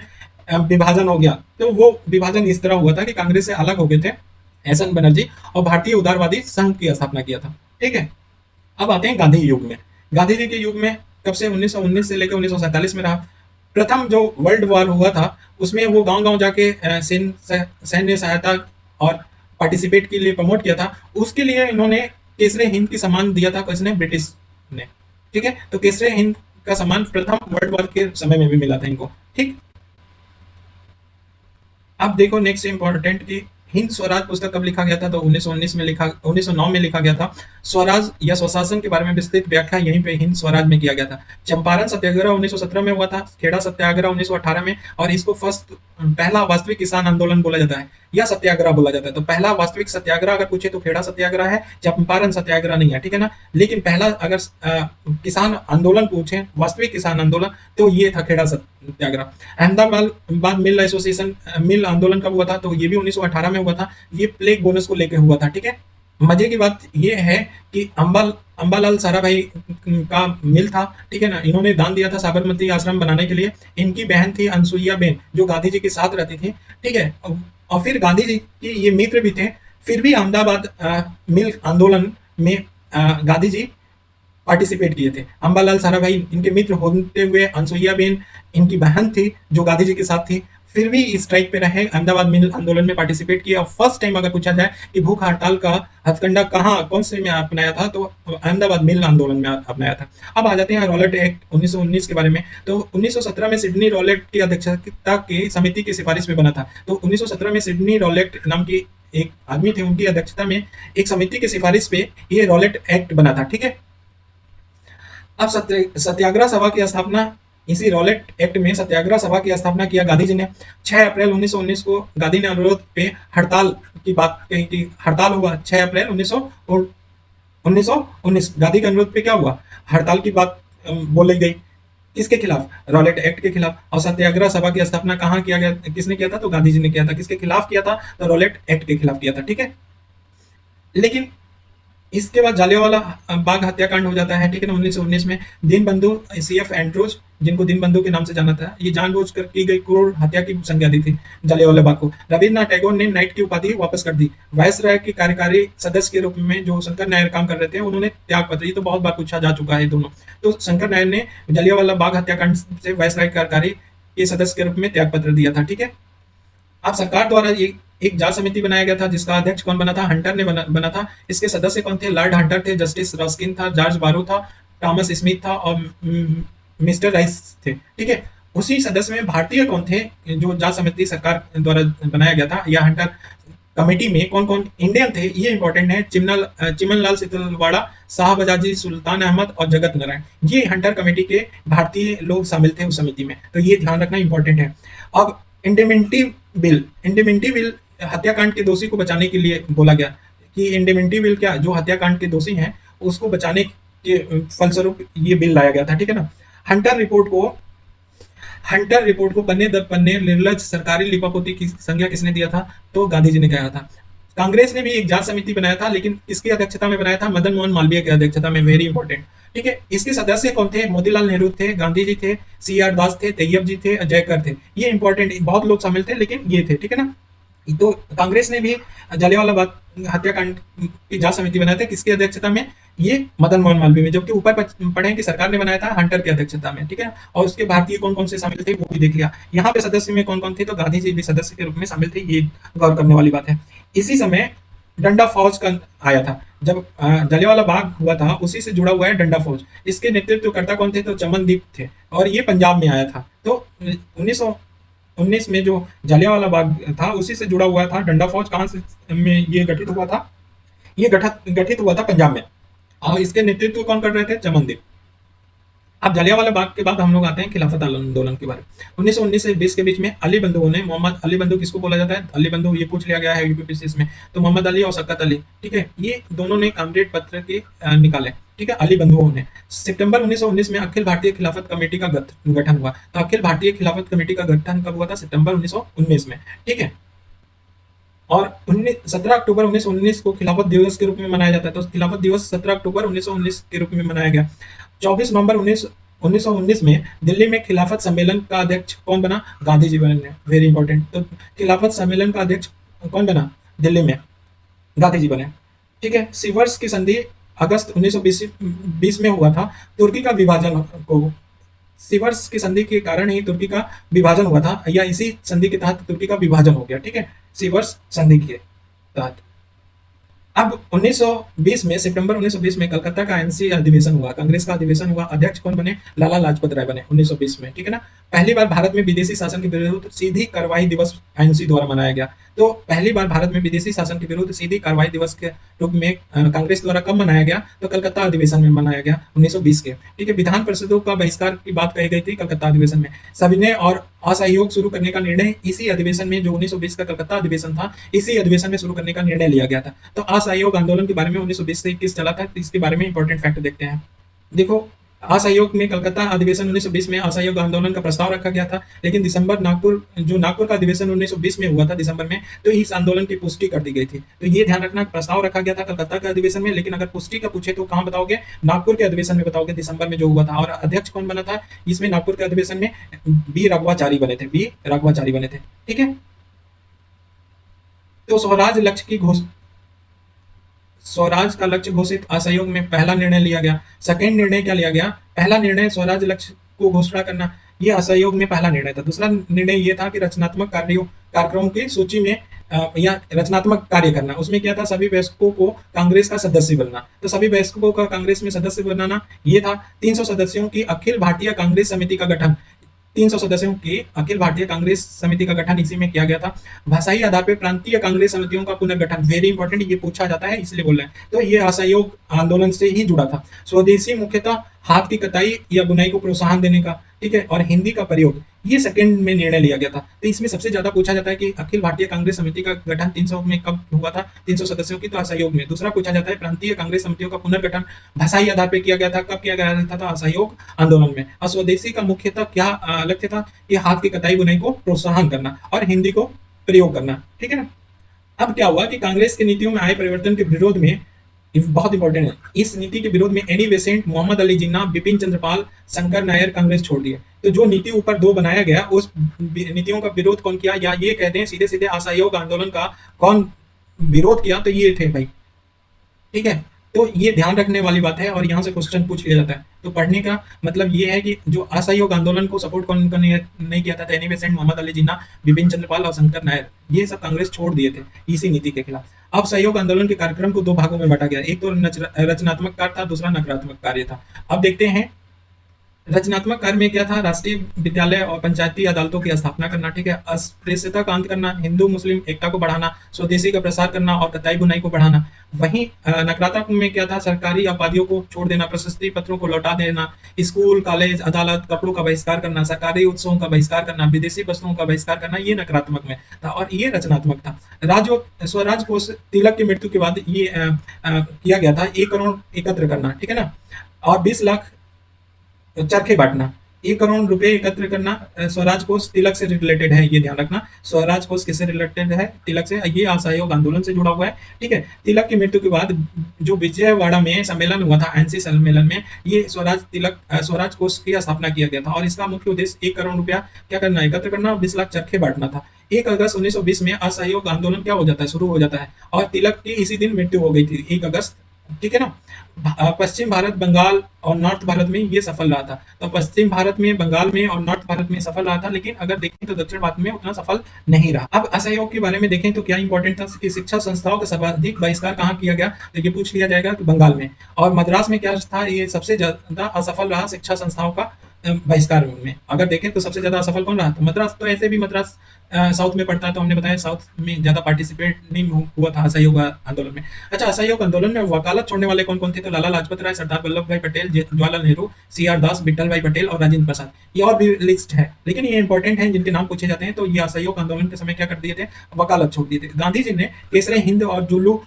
Speaker 1: विभाजन हो गया। तो वो विभाजन इस तरह हुआ था कि कांग्रेस से अलग हो गए थे एसएन बनर्जी और भारतीय उदारवादी संघ की स्थापना किया था। ठीक है। अब आते हैं गांधी युग में। गांधी जी के युग में कब से? 1919 से लेकर 1947 में रहा। प्रथम जो वर्ल्ड वॉर हुआ था उसमें वो गांव-गांव जाके सैन्य सहायता और पार्टिसिपेट के लिए प्रमोट किया था। उसके लिए इन्होंने केसरे हिंद की सम्मान दिया था। किसने? ब्रिटिश ने। ठीक है। तो केसरे हिंद का सम्मान प्रथम वर्ल्ड वॉर के समय में भी मिला था इनको। ठीक। अब देखो नेक्स्ट इंपॉर्टेंट कि हिंद स्वराज पुस्तक कब लिखा गया था? तो 1919 में लिखा, 1909 में लिखा गया था। स्वराज या स्वशासन के बारे में विस्तृत व्याख्या यहीं पे हिंद स्वराज में किया गया था। चंपारण सत्याग्रह 1917 में हुआ था। खेड़ा सत्याग्रह 1918 में। और इसको फर्स्ट पहला वास्तविक किसान आंदोलन बोला जाता है या सत्याग्रह बोला जाता है। तो पहला वास्तविक सत्याग्रह अगर पूछे तो खेड़ा सत्याग्रह है, चंपारण सत्याग्रह नहीं है। ठीक है ना। लेकिन पहला अगर किसान आंदोलन पूछे, वास्तविक किसान आंदोलन, तो ये था खेड़ा सत्याग्रह। अहमदाबाद मिल एसोसिएशन मिल आंदोलन कब हुआ था? तो ये भी 1918 में हुआ था। ये प्लेग बोनस को लेकर हुआ था। ठीक है। मजे की बात ये है कि अंबालाल साराभाई का मिल था। ठीक है ना। इन्होंने दान दिया था साबरमती आश्रम बनाने के लिए। इनकी बहन थी अनसुईया बेन जो गांधी जी के साथ रहती थी। ठीक है। और फिर गांधी जी की ये मित्र भी थे। फिर भी अहमदाबाद मिल आंदोलन में गांधी जी पार्टिसिपेट किए थे। अंबालाल साराभाई इनके मित्र होते हुए अनसुईया बेन इनकी बहन थी जो गांधी जी के साथ थी। फिर भी इस स्ट्राइक पे रहे, अहमदाबाद मिल आंदोलन में पार्टिसिपेट किया। और फर्स्ट टाइम अगर पूछा जाए कि भूख हड़ताल का हथकंडा कहाँ कौन से में अपनाया था, तो अहमदाबाद मिल आंदोलन में अपनाया था। अब आ जाते हैं रॉलेट एक्ट 1919 के बारे में। तो 1917 में सिडनी रॉलेट की अध्यक्षता की समिति की सिफारिश में बना था। तो 1917 में सिडनी रॉलेट नाम की एक आदमी थे, उनकी अध्यक्षता में एक समिति की सिफारिश पे ये रॉलेट एक्ट बना था। ठीक है। अब सत्याग्रह सभा की स्थापना, इसी रॉलेट एक्ट में सत्याग्रह सभा की स्थापना किया गांधी जी ने। 6 अप्रैल 1919 को गांधी ने अनुरोध पे हड़ताल की बात कही कि हड़ताल हुआ। 6 अप्रैल 1919 गांधी के अनुरोध पे क्या हुआ? हड़ताल की बात बोली गई। किसके खिलाफ? रॉलेट एक्ट के खिलाफ। और सत्याग्रह सभा की स्थापना कहाँ किया गया? किसने किया था? तो गांधी जी ने किया था। किसके खिलाफ किया था? तो रॉलेट एक्ट के खिलाफ किया था। ठीक है। लेकिन इसके बाद जालियांवाला बाग हत्याकांड हो जाता है। ठीक है ना। 1919 में दीनबंधु CF एंड्रूज, जिनको दीनबंधु के नाम से जाना था, ये जानबूझकर की गई क्रूर हत्या की संज्ञा दी थी जालियांवाला बाग को। रविन्द्रनाथ टैगोर ने नाइट की उपाधि वापस कर दी। वायसराय के कार्यकारी सदस्य के रूप में जो शंकर नायर काम कर रहे थे उन्होंने त्याग पत्र, ये तो बहुत बार पूछा जा चुका है दोनों। तो शंकर नायर ने जालियांवाला बाग हत्याकांड से वायसराय कार्यकारी के सदस्य के रूप में त्याग पत्र दिया था। ठीक है। अब सरकार द्वारा ये एक जांच समिति बनाया गया था जिसका अध्यक्ष कौन बना था? हंटर ने बना था। इसके सदस्य कौन थे? लॉर्ड हंटर थे, जस्टिस रस्किन था, जॉर्ज बारो था, थॉमस स्मिथ था और मिस्टर राइस थे। ठीक है। उसी सदस्य में भारतीय कौन थे जो जांच समिति सरकार द्वारा बनाया गया था या हंटर कमेटी में कौन कौन इंडियन थे? ये इंपॉर्टेंट है। चिमनलाल सितलवाड़ा, शाह बजाजी, सुल्तान अहमद और जगत नारायण, ये हंटर कमेटी के भारतीय लोग शामिल थे उस समिति में। तो ये ध्यान रखना इंपॉर्टेंट है। अब इंडेमेंटी बिल हत्याकांड के दोषी को बचाने के लिए बोला गया कि इंडेमेंटी बिल क्या, जो हत्याकांड के दोषी हैं उसको बचाने के फलस्वरूप ये बिल लाया गया था। ठीक है ना। हंटर रिपोर्ट को पन्ने दर पन्ने निर्लज सरकारी लिपापोती की संज्ञा किसने दिया था? तो गांधी जी ने कहा था। कांग्रेस ने भी एक जांच समिति बनाया था, लेकिन किसकी अध्यक्षता में बनाया था? मदन मोहन मालवीय की अध्यक्षता में। Very important. ठीक है, इसके सदस्य कौन थे? मोतीलाल नेहरू थे, गांधी जी थे, CR दास थे, तैयब जी थे, जयकर थे। ये इंपॉर्टेंट, बहुत लोग शामिल थे लेकिन ये थे। ठीक है ना। तो कांग्रेस ने भी जलियांवाला बाग हत्याकांड की जांच समिति बनाया था, किसकी अध्यक्षता में? ये मदन मोहन मालवीय में। जबकि ऊपर पढ़े कि सरकार ने बनाया था हंटर की अध्यक्षता में। ठीक है, और उसके भारतीय कौन कौन से शामिल थे वो भी देख लिया। यहाँ पे सदस्य में कौन कौन थे? तो गांधी जी भी सदस्य के रूप में शामिल थे, ये गौर करने वाली बात है। इसी समय डंडा फौज का आया था। जब जलियांवाला बाग हुआ था, उसी से जुड़ा हुआ है डंडा फौज। इसके नेतृत्वकर्ता कौन थे? तो चमनदीप थे, और ये पंजाब में आया था। तो 1919 में जो जलियांवाला बाग था, उसी से जुड़ा हुआ था डंडा फौज। कहाँ से में ये गठित हुआ था? ये गठित हुआ था पंजाब में, और इसके नेतृत्व कौन कर रहे थे? चमनदीप। अब जलियांवाला बाग के बाद हम लोग आते हैं खिलाफत आंदोलन के बारे में। 1919 से 20 के बीच में अली बंधुओं ने, मोहम्मद अली बंधु किसको बोला जाता है? अली बंधु, ये पूछ लिया गया है यूपीपीएससी में। तो मोहम्मद अली और शौकत अली, ठीक है, ये दोनों ने कॉमरेड पत्र के निकाले। ठीक है, अली बंधुओं ने। सितंबर 1919 में अखिल भारतीय खिलाफत कमेटी का गठन हुआ। तो अखिल भारतीय खिलाफत कमेटी का गठन कब हुआ था? सितंबर 1919 में। ठीक है, और 17 अक्टूबर 1919 को खिलाफत दिवस के रूप में मनाया जाता है। तो खिलाफत दिवस 17 अक्टूबर 1919 के रूप में मनाया गया। 24 नवंबर 1919 में दिल्ली में खिलाफत सम्मेलन का अध्यक्ष कौन बना? गांधी जी बने। Very important. तो खिलाफत सम्मेलन का अध्यक्ष कौन बना दिल्ली में? गांधी जी बने। ठीक है, सिवर्स की संधि अगस्त 1920 में हुआ था। तुर्की का विभाजन को, सिवर्स की संधि के कारण ही तुर्की का विभाजन हुआ था, या इसी संधि के तहत तुर्की का विभाजन हो गया। ठीक है, सिवर्स संधि के तहत। अब 1920 में, सितंबर 1920 में कलकत्ता का आईएनसी अधिवेशन हुआ, कांग्रेस का अधिवेशन हुआ। अध्यक्ष कौन बने? लाला लाजपत राय बने 1920 में। ठीक है ना। पहली बार भारत में विदेशी शासन के विरुद्ध सीधी कार्रवाई दिवस आईएनसी द्वारा मनाया गया। तो पहली बार भारत में विदेशी शासन के विरुद्ध सीधी कार्रवाई दिवस के रूप में कांग्रेस द्वारा कब मनाया गया? तो कलकत्ता अधिवेशन में मनाया गया 1920 के। ठीक है, विधान परिषदों का बहिष्कार की बात कही गई थी कलकत्ता अधिवेशन में। सविनय और असहयोग शुरू करने का निर्णय इसी अधिवेशन में, जो 1920 का कलकत्ता अधिवेशन था, इसी अधिवेशन में शुरू करने का निर्णय लिया गया था। तो असहयोग आंदोलन के बारे में 1920 से 21 चला था, तो इसके बारे में इंपॉर्टेंट फैक्ट देखते हैं। देखो, असहयोग में कलकत्ता अधिवेशन 1920 में असहयोग आंदोलन का प्रस्ताव रखा गया था, लेकिन नागपुर का अधिवेशन 1920 में हुआ था दिसंबर में, तो इस आंदोलन की पुष्टि कर दी गई थी। तो ये ध्यान रखना, प्रस्ताव रखा गया था कलकत्ता के अधिवेशन में, लेकिन अगर पुष्टि का पूछे तो कहाँ बताओगे? नागपुर के अधिवेशन में बताओगे, दिसंबर में जो हुआ था। और अध्यक्ष कौन बना था इसमें? नागपुर के अधिवेशन में बी राघवाचारी बने थे। बी राघवाचारी बने थे। ठीक है, तो स्वराज का लक्ष्य घोषित असहयोग में पहला निर्णय लिया गया। सेकंड निर्णय क्या लिया गया? पहला निर्णय स्वराज लक्ष्य को घोषणा करना, यह असहयोग में पहला निर्णय था। दूसरा निर्णय यह था कि रचनात्मक कार्यक्रमों की सूची में या रचनात्मक कार्य करना। उसमें क्या था? सभी वयस्कों को कांग्रेस का सदस्य बनना। तो सभी वयस्कों का कांग्रेस में सदस्य बनाना ये था। 300 सदस्यों की अखिल भारतीय कांग्रेस समिति का गठन, 300 सदस्यों की अखिल भारतीय कांग्रेस समिति का गठन इसी में किया गया था। भाषाई आधार पर प्रांतीय कांग्रेस समितियों का पुनर्गठन, वेरी इंपॉर्टेंट, ये पूछा जाता है इसलिए बोल रहे हैं। तो ये असहयोग आंदोलन से ही जुड़ा था। स्वदेशी मुख्यतः हाथ की कताई या बुनाई को प्रोत्साहन देने का, ठीक है, और हिंदी का प्रयोग, ये सेकंड में निर्णय लिया गया था। तो इसमें सबसे ज्यादा पूछा जाता है कि अखिल भारतीय कांग्रेस समिति का गठन 300 में कब हुआ था? 300 सदस्यों की, तो असहयोग में। दूसरा पूछा जाता है प्रांतीय कांग्रेस समितियों का पुनर्गठन भाषाई आधार पर किया गया था, कब किया गया था? असहयोग आंदोलन में। और स्वदेशी का मुख्यतः क्या लक्ष्य था? कि हाथ की कताई बुनाई को प्रोत्साहन करना और हिंदी को प्रयोग करना। ठीक है ना। अब क्या हुआ कि कांग्रेस की नीतियों में आए परिवर्तन के विरोध में, बहुत इंपॉर्टेंट है, इस नीति के विरोध में एनी बेसेंट, मोहम्मद अली जिन्ना, बिपिन चंद्रपाल, शंकर नायर कांग्रेस छोड़ दिए। तो जो नीति ऊपर दो बनाया गया, उस नीतियों का विरोध कौन किया, या ये कहते हैं सीधे सीधे असहयोग आंदोलन का कौन विरोध किया? तो ये थे भाई। ठीक है, तो ये ध्यान रखने वाली बात है, और यहाँ से क्वेश्चन पूछ लिया जाता है। तो पढ़ने का मतलब ये है कि जो असहयोग आंदोलन को सपोर्ट कौन नहीं किया था? एनी बेसेंट, मोहम्मद अली जिन्ना, बिपिन चंद्रपाल और शंकर नायर, ये सब कांग्रेस छोड़ दिए थे इसी नीति के खिलाफ। अब सहयोग आंदोलन के कार्यक्रम को दो भागों में बांटा गया। एक तो रचनात्मक कार्य था, दूसरा नकारात्मक कार्य था। अब देखते हैं रचनात्मक कार्य में क्या था? राष्ट्रीय विद्यालय और पंचायती अदालतों की स्थापना करना, ठीक है, अस्पृश्यता का अंत करना, हिंदू मुस्लिम एकता को बढ़ाना, स्वदेशी का प्रसार करना और कताई बुनाई को बढ़ाना। वहीं नकारात्मक में क्या था? सरकारी उपाधियों को छोड़ देना, प्रशस्ति पत्रों को लौटा देना, स्कूल कॉलेज अदालत कपड़ों का बहिष्कार करना, सरकारी उत्सवों का बहिष्कार करना, विदेशी वस्तुओं का बहिष्कार करना, ये नकारात्मक में था। और ये रचनात्मक था। स्वराज कोष तिलक की मृत्यु के बाद ये किया गया था। 1 करोड़ एकत्र करना, ठीक है ना, और 20 लाख चरखे बांटना। 1 करोड़ रुपए एकत्र करना स्वराज कोष तिलक से रिलेटेड है, ये ध्यान रखना। स्वराज कोष किससे रिलेटेड है? तिलक से। ये असहयोग आंदोलन से जुड़ा हुआ है, ठीक है। तिलक की मृत्यु के बाद जो विजयवाड़ा में सम्मेलन हुआ था, एनसी सम्मेलन में, ये स्वराज कोष की स्थापना किया गया था और इसका मुख्य उद्देश्य 1 करोड़ रुपया क्या करना, एकत्र करना और 20 लाख चरखे बांटना था। 1 अगस्त 1920 में असहयोग आंदोलन क्या हो जाता है, शुरू हो जाता है और तिलक की इसी दिन मृत्यु हो गई थी, 1 अगस्त, ठीक है ना। पश्चिम भारत, बंगाल और नॉर्थ भारत में ये सफल रहा था। तो पश्चिम भारत में, बंगाल में और नॉर्थ भारत में सफल रहा था, लेकिन अगर देखें तो दक्षिण भारत में उतना सफल नहीं रहा। अब असहयोग के बारे में देखें तो क्या इंपॉर्टेंट था कि शिक्षा संस्थाओं का सर्वाधिक बहिष्कार कहाँ किया गया, तो ये पूछ लिया जाएगा कि बंगाल में। और मद्रास में क्या था, ये सबसे ज्यादा असफल रहा शिक्षा संस्थाओं का बहिष्कार में। अगर देखें तो सबसे ज्यादा असफल कौन रहा, तो मद्रास। तो ऐसे भी मद्रास साउथ में पड़ता है, तो हमने बताया साउथ में ज्यादा पार्टिसिपेट नहीं हुआ था असहयोग आंदोलन में। अच्छा, असहयोग आंदोलन में वकालत छोड़ने वाले कौन कौन थे, तो लाला लाजपत राय, सरदार वल्लभ भाई पटेल, जवाहरलाल नेहरू, CR दास, विठल भाई पटेल और राजेंद्र प्रसाद। ये और भी लिस्ट है, लेकिन ये इंपॉर्टेंट है जिनके नाम पूछे जाते हैं। तो ये असहयोग आंदोलन के समय क्या कर दिए थे, वकालत छोड़ दिए थे। गांधी जी ने केसरे हिंद और जुल्लू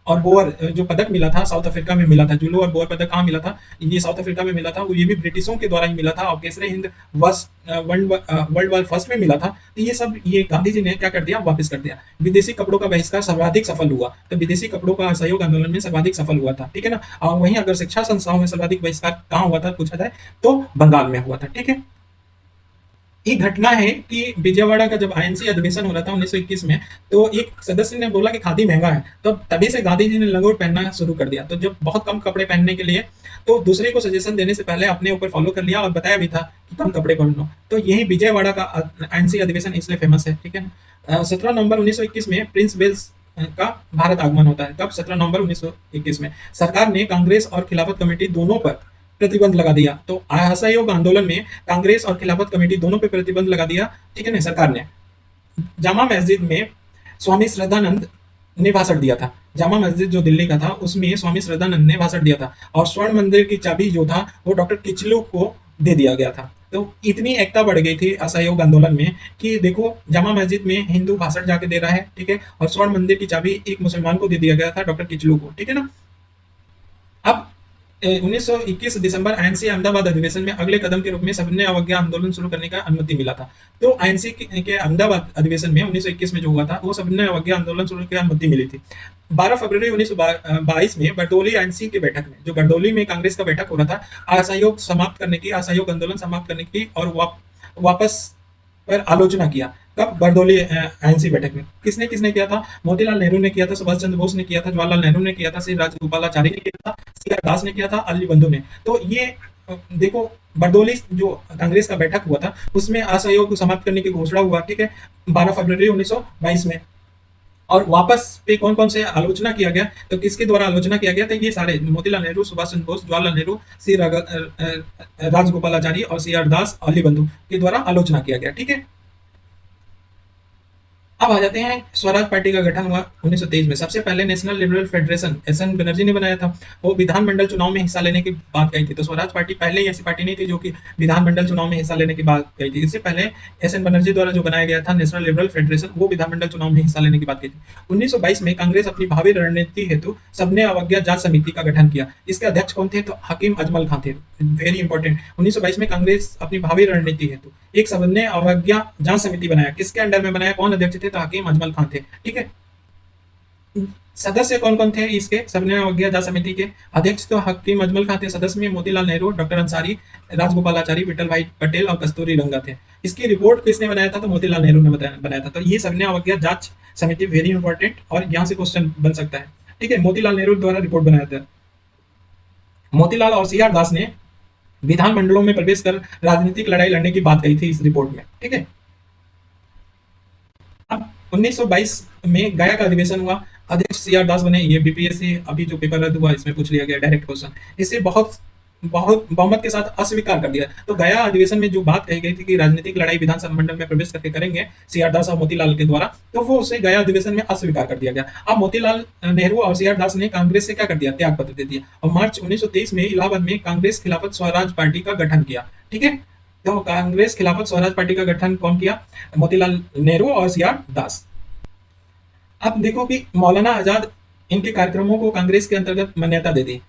Speaker 1: और बोअर जो पदक मिला था साउथ अफ्रीका में मिला था, जुल्लू और बोअर पदक कहाँ मिला था, ये साउथ अफ्रीका में मिला था। वो ये भी ब्रिटिशों के द्वारा ही मिला था और Kesare Hind world war first में मिला था। तो ये सब ये गांधी जी ने क्या कर दिया, वापस कर दिया। विदेशी कपड़ों का बहिष्कार सर्वाधिक सफल हुआ, तो विदेशी कपड़ों का असहयोग आंदोलन में सर्वाधिक सफल हुआ था, ठीक है ना। और वहीं अगर शिक्षा संस्थाओं में सर्वाधिक बहिष्कार कहाँ हुआ था पूछा जाए तो बंगाल में हुआ था, ठीक है। एक घटना है कि विजयवाड़ा का जब आईएनसी अधिवेशन हो रहा था 1921 में, तो एक सदस्य ने बोला कि खादी महंगा है, तो तभी से गांधी जी ने लंगोट पहनना शुरू कर दिया। तो जब बहुत कम कपड़े पहनने के लिए, तो दूसरे को सजेशन देने से पहले अपने ऊपर फॉलो कर लिया और बताया भी था कि कम कपड़े पहन लो। तो यही विजयवाड़ा का आईएनसी अधिवेशन इसलिए फेमस है, ठीक है ना। 17 नवंबर 1921 में प्रिंस वेल्स का भारत आगमन होता है। कब? 17 नवंबर 1921 में। सरकार ने कांग्रेस और खिलाफत कमेटी दोनों पर प्रतिबंध लगा दिया। तो असहयोग आंदोलन में कांग्रेस और खिलाफत कमेटी दोनों पे प्रतिबंध लगा दिया, ठीक है ना, सरकार ने। जामा मस्जिद में स्वामी श्रद्धानंद ने भाषण दिया था। जामा मस्जिद जो दिल्ली का था, उसमें स्वामी श्रद्धानंद ने भाषण दिया था और स्वर्ण मंदिर की चाबी जो था वो डॉक्टर किचलू को दे दिया गया था। तो इतनी एकता बढ़ गई थी असहयोग आंदोलन में कि देखो, जामा मस्जिद में हिंदू भाषण जाके दे रहा है, ठीक है, और स्वर्ण मंदिर की चाबी एक मुसलमान को दे दिया गया था, डॉक्टर किचलू को, ठीक है ना। अब 1921 दिसंबर आईएनसी अहमदाबाद अधिवेशन में अगले कदम के रूप में सबने अवज्ञा आंदोलन शुरू करने का अनुमति मिला था। तो आईएनसी के अहमदाबाद अधिवेशन में 1921 में जो हुआ था, वो सबने अवज्ञा आंदोलन शुरू करने की अनुमति मिली थी। 12 फरवरी 1922 में बरदौली आईएनसी की बैठक में, जो बरदौली में कांग्रेस का बैठक हो रहा था, असहयोग आंदोलन समाप्त करने की और वापस पर आलोचना किया। कब? बरदौली आईएनसी बैठक में। किसने किसने किया था? मोतीलाल नेहरू ने किया था, सुभाष चंद्र बोस ने किया था, जवाहरलाल नेहरू ने किया था, श्री राजगोपालाचारी ने किया था, CR दास ने किया था, अली बंधु ने। तो ये देखो, बरदौली जो कांग्रेस का बैठक हुआ था, उसमें असहयोग को समाप्त करने की घोषणा हुआ, ठीक है, 12 फरवरी 1922 में। और वापस पे कौन कौन से आलोचना किया गया, तो किसके द्वारा आलोचना किया गया था? ये सारे मोतीलाल नेहरू, सुभाष चंद्र बोस, जवाहरलाल नेहरू, श्री राजगोपालाचारी और CR दास, अली बंधु के द्वारा आलोचना किया गया, ठीक है। अब आ जाते हैं, स्वराज पार्टी का गठन हुआ 1923 में। सबसे पहले national liberal federation SN Banerjee ने बनाया था। वो विधानमंडल चुनाव में हिस्सा लेने की बात कही थी। तो स्वराज पार्टी पहले ही ऐसी पार्टी नहीं थी जो कि विधानमंडल चुनाव में हिस्सा लेने की बात कही थी। इससे पहले SN बनर्जी द्वारा जो बनाया गया था नेशनल लिबरल फेडरेशन, वो विधानमंडल चुनाव में हिस्सा लेने की बात कही थी। 1922 में कांग्रेस अपनी भावी रणनीति हेतु सबने अवज्ञा जांच समिति का गठन किया। इसके अध्यक्ष कौन थे? तो हकीम अजमल खां थे। Very important. 1922 में कांग्रेस अपनी भावी रणनीति हेतु एक सबने अवज्ञा जांच समिति बनाया। किसके अंडर में बनाया? कौन अध्यक्ष थे? तो हकीम अजमल खान थे, ठीक है। सदस्य कौन कौन थे इसके सबने अवज्ञा जांच समिति के? अध्यक्ष तो हकीम अजमल खान थे। सदस्य में मोतीलाल नेहरू, डॉक्टर अंसारी, राजगोपालाचारी, विठल भाई पटेल और कस्तूरी रंगा थे। इसकी रिपोर्ट किसने बनाया था? तो मोतीलाल नेहरू ने बनाया था। तो ये सबने अवज्ञा जांच समिति वेरी इंपॉर्टेंट और यहाँ से क्वेश्चन बन सकता है, ठीक है। मोतीलाल नेहरू द्वारा रिपोर्ट बनाया था। मोतीलाल और CR दास ने विधानमंडलों में प्रवेश कर राजनीतिक लड़ाई लड़ने की बात कही थी इस रिपोर्ट में, ठीक है। अब 1922 में गया का अधिवेशन हुआ। अध्यक्ष CR दास बने। ये BPSC अभी जो पेपर रद्द हुआ इसमें पूछ लिया गया डायरेक्ट क्वेश्चन। इसे बहुत बहुत बहुमत के साथ अस्वीकार कर दिया। तो गया अधिवेशन में जो बात कही गई थी कि राजनीतिक लड़ाई विधानसभा मंडल में प्रवेश करके करेंगे CR दास और मोतीलाल के द्वारा, तो वो उसे गया अधिवेशन में अस्वीकार कर दिया गया। अब मोतीलाल नेहरू और CR दास ने कांग्रेस से क्या कर दिया? त्याग पत्र दे दिया। और मार्च 1923 में इलाहाबाद में कांग्रेस खिलाफत स्वराज पार्टी का गठन किया, ठीक है। तो कांग्रेस खिलाफत स्वराज पार्टी का गठन कौन किया? मोतीलाल नेहरू और CR दास। अब देखो कि मौलाना आजाद इनके कार्यक्रमों को कांग्रेस के अंतर्गत मान्यता दे दी।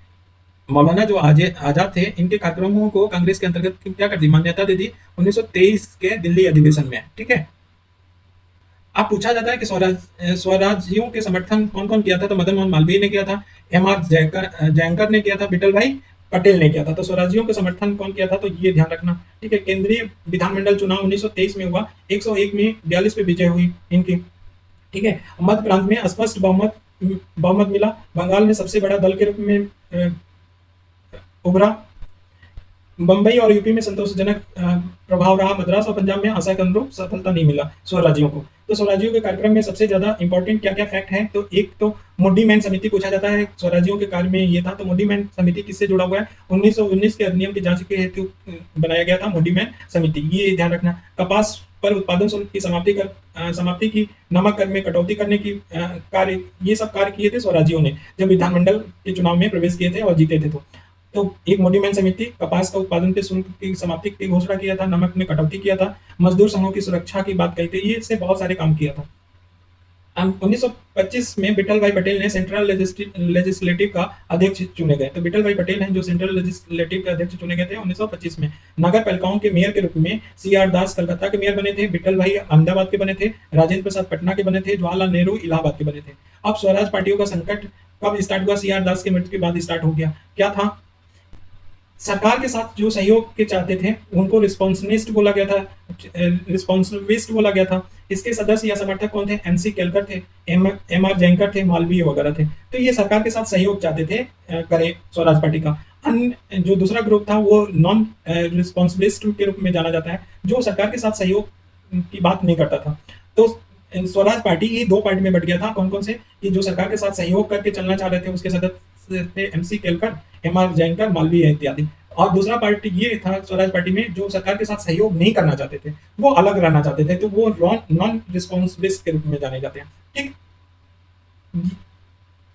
Speaker 1: मौलाना जो आजाद थे, इनके कार्यक्रमों को कांग्रेस के अंतर्गत क्या कर दी, मान्यता दे दी 1923 के दिल्ली अधिवेशन में। ठीक है। अब पूछा जाता है कि स्वराज्यों के समर्थन कौन कौन किया था, तो मदन मोहन मालवीय ने किया था, एम आर जयंकर ने किया था, विठल भाई पटेल ने किया था। तो स्वराज्यों का समर्थन कौन किया था, तो ये ध्यान रखना। ठीक है। केंद्रीय विधानमंडल चुनाव 1923 में हुआ, 101 में 42 पे विजय हुई इनकी। ठीक है। मध्य प्रांत में स्पष्ट बहुमत बहुमत मिला। बंगाल में सबसे बड़ा दल के रूप में उभरा। बंबई और यूपी में संतोषजनक प्रभाव रहा। मद्रास और पंजाब में आशा के अनुरूप सफलता नहीं मिला स्वराज्यों को। तो स्वराज्यों के कार्यक्रम में सबसे ज्यादा इंपॉर्टेंट क्या क्या फैक्ट है, तो एक तो मोडी मैन समिति पूछा जाता है, स्वराज्यों के कार्य में ये था। तो मोडी मैन समिति किससे जुड़ा हुआ है, 1919 के अधिनियम की जांच के हेतु बनाया गया था मोडी मैन समिति, ये ध्यान रखना। कपास पर उत्पादन शुल्क की समाप्ति की, नमक कर में कटौती करने की कार्य, ये सब कार्य किए थे स्वराज्यों ने जब विधानमंडल के चुनाव में प्रवेश किए थे और जीते थे। तो एक मोडी मैन समिति, कपास का उत्पादन पे शुल्क की समाप्ति की घोषणा किया था, नमक में कटौती किया था, मजदूर संघों की सुरक्षा की बात कही थी, ये से बहुत सारे काम किया था। 1925 में विठल भाई पटेल ने सेंट्रल लेजिस्लेटिव का अध्यक्ष चुने गए। तो विठल भाई पटेल हैं जो सेंट्रल लेजिस्लेटिव के अध्यक्ष चुने गए थे 1925 में। नगर पालिकाओं के मेयर के रूप में सी आर दास कलकत्ता के मेयर बने थे, विठल भाई अहमदाबाद के बने थे, राजेंद्र प्रसाद पटना के बने थे, जवाहरलाल नेहरू इलाहाबाद के बने थे। अब स्वराज पार्टियों का संकट कब स्टार्ट हुआ, सी आर दास की मृत्यु के बाद स्टार्ट हो गया। क्या था, सरकार के साथ जो सहयोग के चाहते थे उनको रिस्पॉन्सिविस्ट बोला गया था, रिस्पॉन्सिविस्ट बोला गया था। इसके सदस्य या समर्थक कौन थे, एनसी केलकर थे, एम आर जयंकर थे, मालवीय वगैरह थे। तो ये सरकार के साथ सहयोग चाहते थे करे स्वराज पार्टी का। अन्य जो दूसरा ग्रुप था वो नॉन रिस्पॉन्सिबिलिस्ट के रूप में जाना जाता है, जो सरकार के साथ सहयोग की बात नहीं करता था। तो स्वराज पार्टी ही दो पार्टी में बट गया था। कौन कौन से, कि जो सरकार के साथ सहयोग करके चलना चाह रहे थे उसके सदस्य थे MC Kelkar, M R Jayakar, Malaviya इत्यादि। और दूसरा पार्टी ये था स्वराज पार्टी में जो सरकार के साथ सहयोग नहीं करना चाहते थे, वो अलग रहना चाहते थे, तो वो नॉन रिस्पॉन्सिबिलिस्ट के रूप में जाने जाते हैं। ठीक,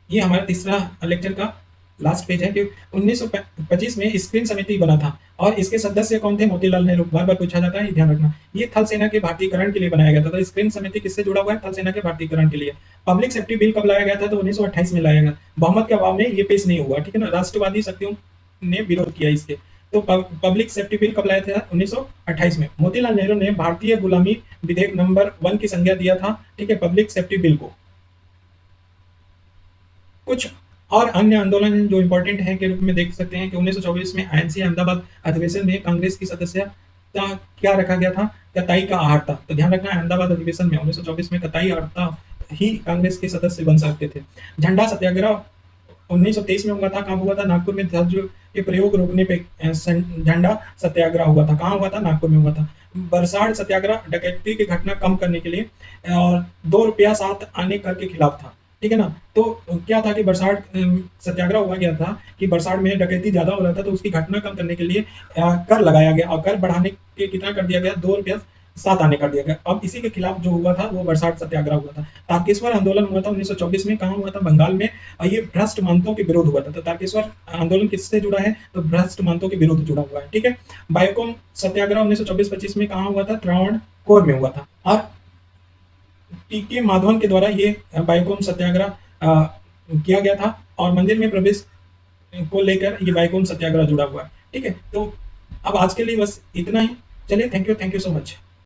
Speaker 1: ये हमारा तीसरा लेक्चर का लास्ट पेज है कि 1925 में स्क्रीन समिति बना था और इसके सदस्य कौन थे, मोतीलाल नेहरू। बार बार पूछा जाता है, ये ध्यान रखना। ये थल सेना के भारतीयकरण के लिए बनाया गया था। तो स्क्रीन समिति किससे जुड़ा हुआ है, थल सेना के भारतीयकरण के लिए। पब्लिक सेफ्टी बिल कब लाया गया था, तो 1928 में लाया गया। बहुमत के अभाव में ये पेश नहीं हुआ। ठीक है ना, राष्ट्रवादी शक्तियों ने विरोध किया इसके। तो पब्लिक सेफ्टी बिल कब लाया था, 1928 में। मोतीलाल नेहरू ने भारतीय गुलामी विधेयक नंबर 1 की संज्ञा दिया था। ठीक है, पब्लिक सेफ्टी बिल को। कुछ और अन्य आंदोलन जो इंपॉर्टेंट है के रूप में देख सकते हैं कि 1924 में आईएनसी अहमदाबाद अधिवेशन में कांग्रेस की सदस्यता क्या रखा गया था, कताई का आहारता। तो ध्यान रखना, अहमदाबाद अधिवेशन में 1924 में कताई आहारता ही कांग्रेस के सदस्य बन सकते थे। झंडा सत्याग्रह 1923 में हुआ था। कहाँ हुआ था, नागपुर में ध्वज के प्रयोग रोकने पे झंडा सत्याग्रह हुआ था। कहाँ हुआ था, नागपुर में हुआ था। बरसाड़ सत्याग्रह डकैती की घटना कम करने के लिए और 2 रुपया 7 आने कर के खिलाफ था। ठीक है ना। तो क्या था कि बरसाड़ सत्याग्रह हुआ गया था कि बरसाड़ में डकैती ज्यादा हो रहा था, तो उसकी घटना कम करने के लिए कर लगाया गया और कर बढ़ाने के कितना कर दिया गया, 2 रुपया 7 आने कर दिया गया। अब इसी के खिलाफ जो हुआ था वो बरसाड़ सत्याग्रह हुआ था। तारकेश्वर आंदोलन हुआ था 1924 में। कहाँ हुआ था, बंगाल में। और ये भ्रष्ट मानतों के विरोध हुआ था। तो तारकेश्वर आंदोलन किससे जुड़ा है, तो भ्रष्ट मानतों के विरोध जुड़ा हुआ है। ठीक है। बायोकॉम सत्याग्रह 1924-25 में कहाँ हुआ था, त्रावणकोर में हुआ था। और टीके माधवन के द्वारा ये बाइकोम सत्याग्रह किया गया था और मंदिर में प्रवेश को लेकर ये बाइकोम सत्याग्रह जुड़ा हुआ है। ठीक है। तो अब आज के लिए बस इतना ही। चलिए, थैंक यू सो मच।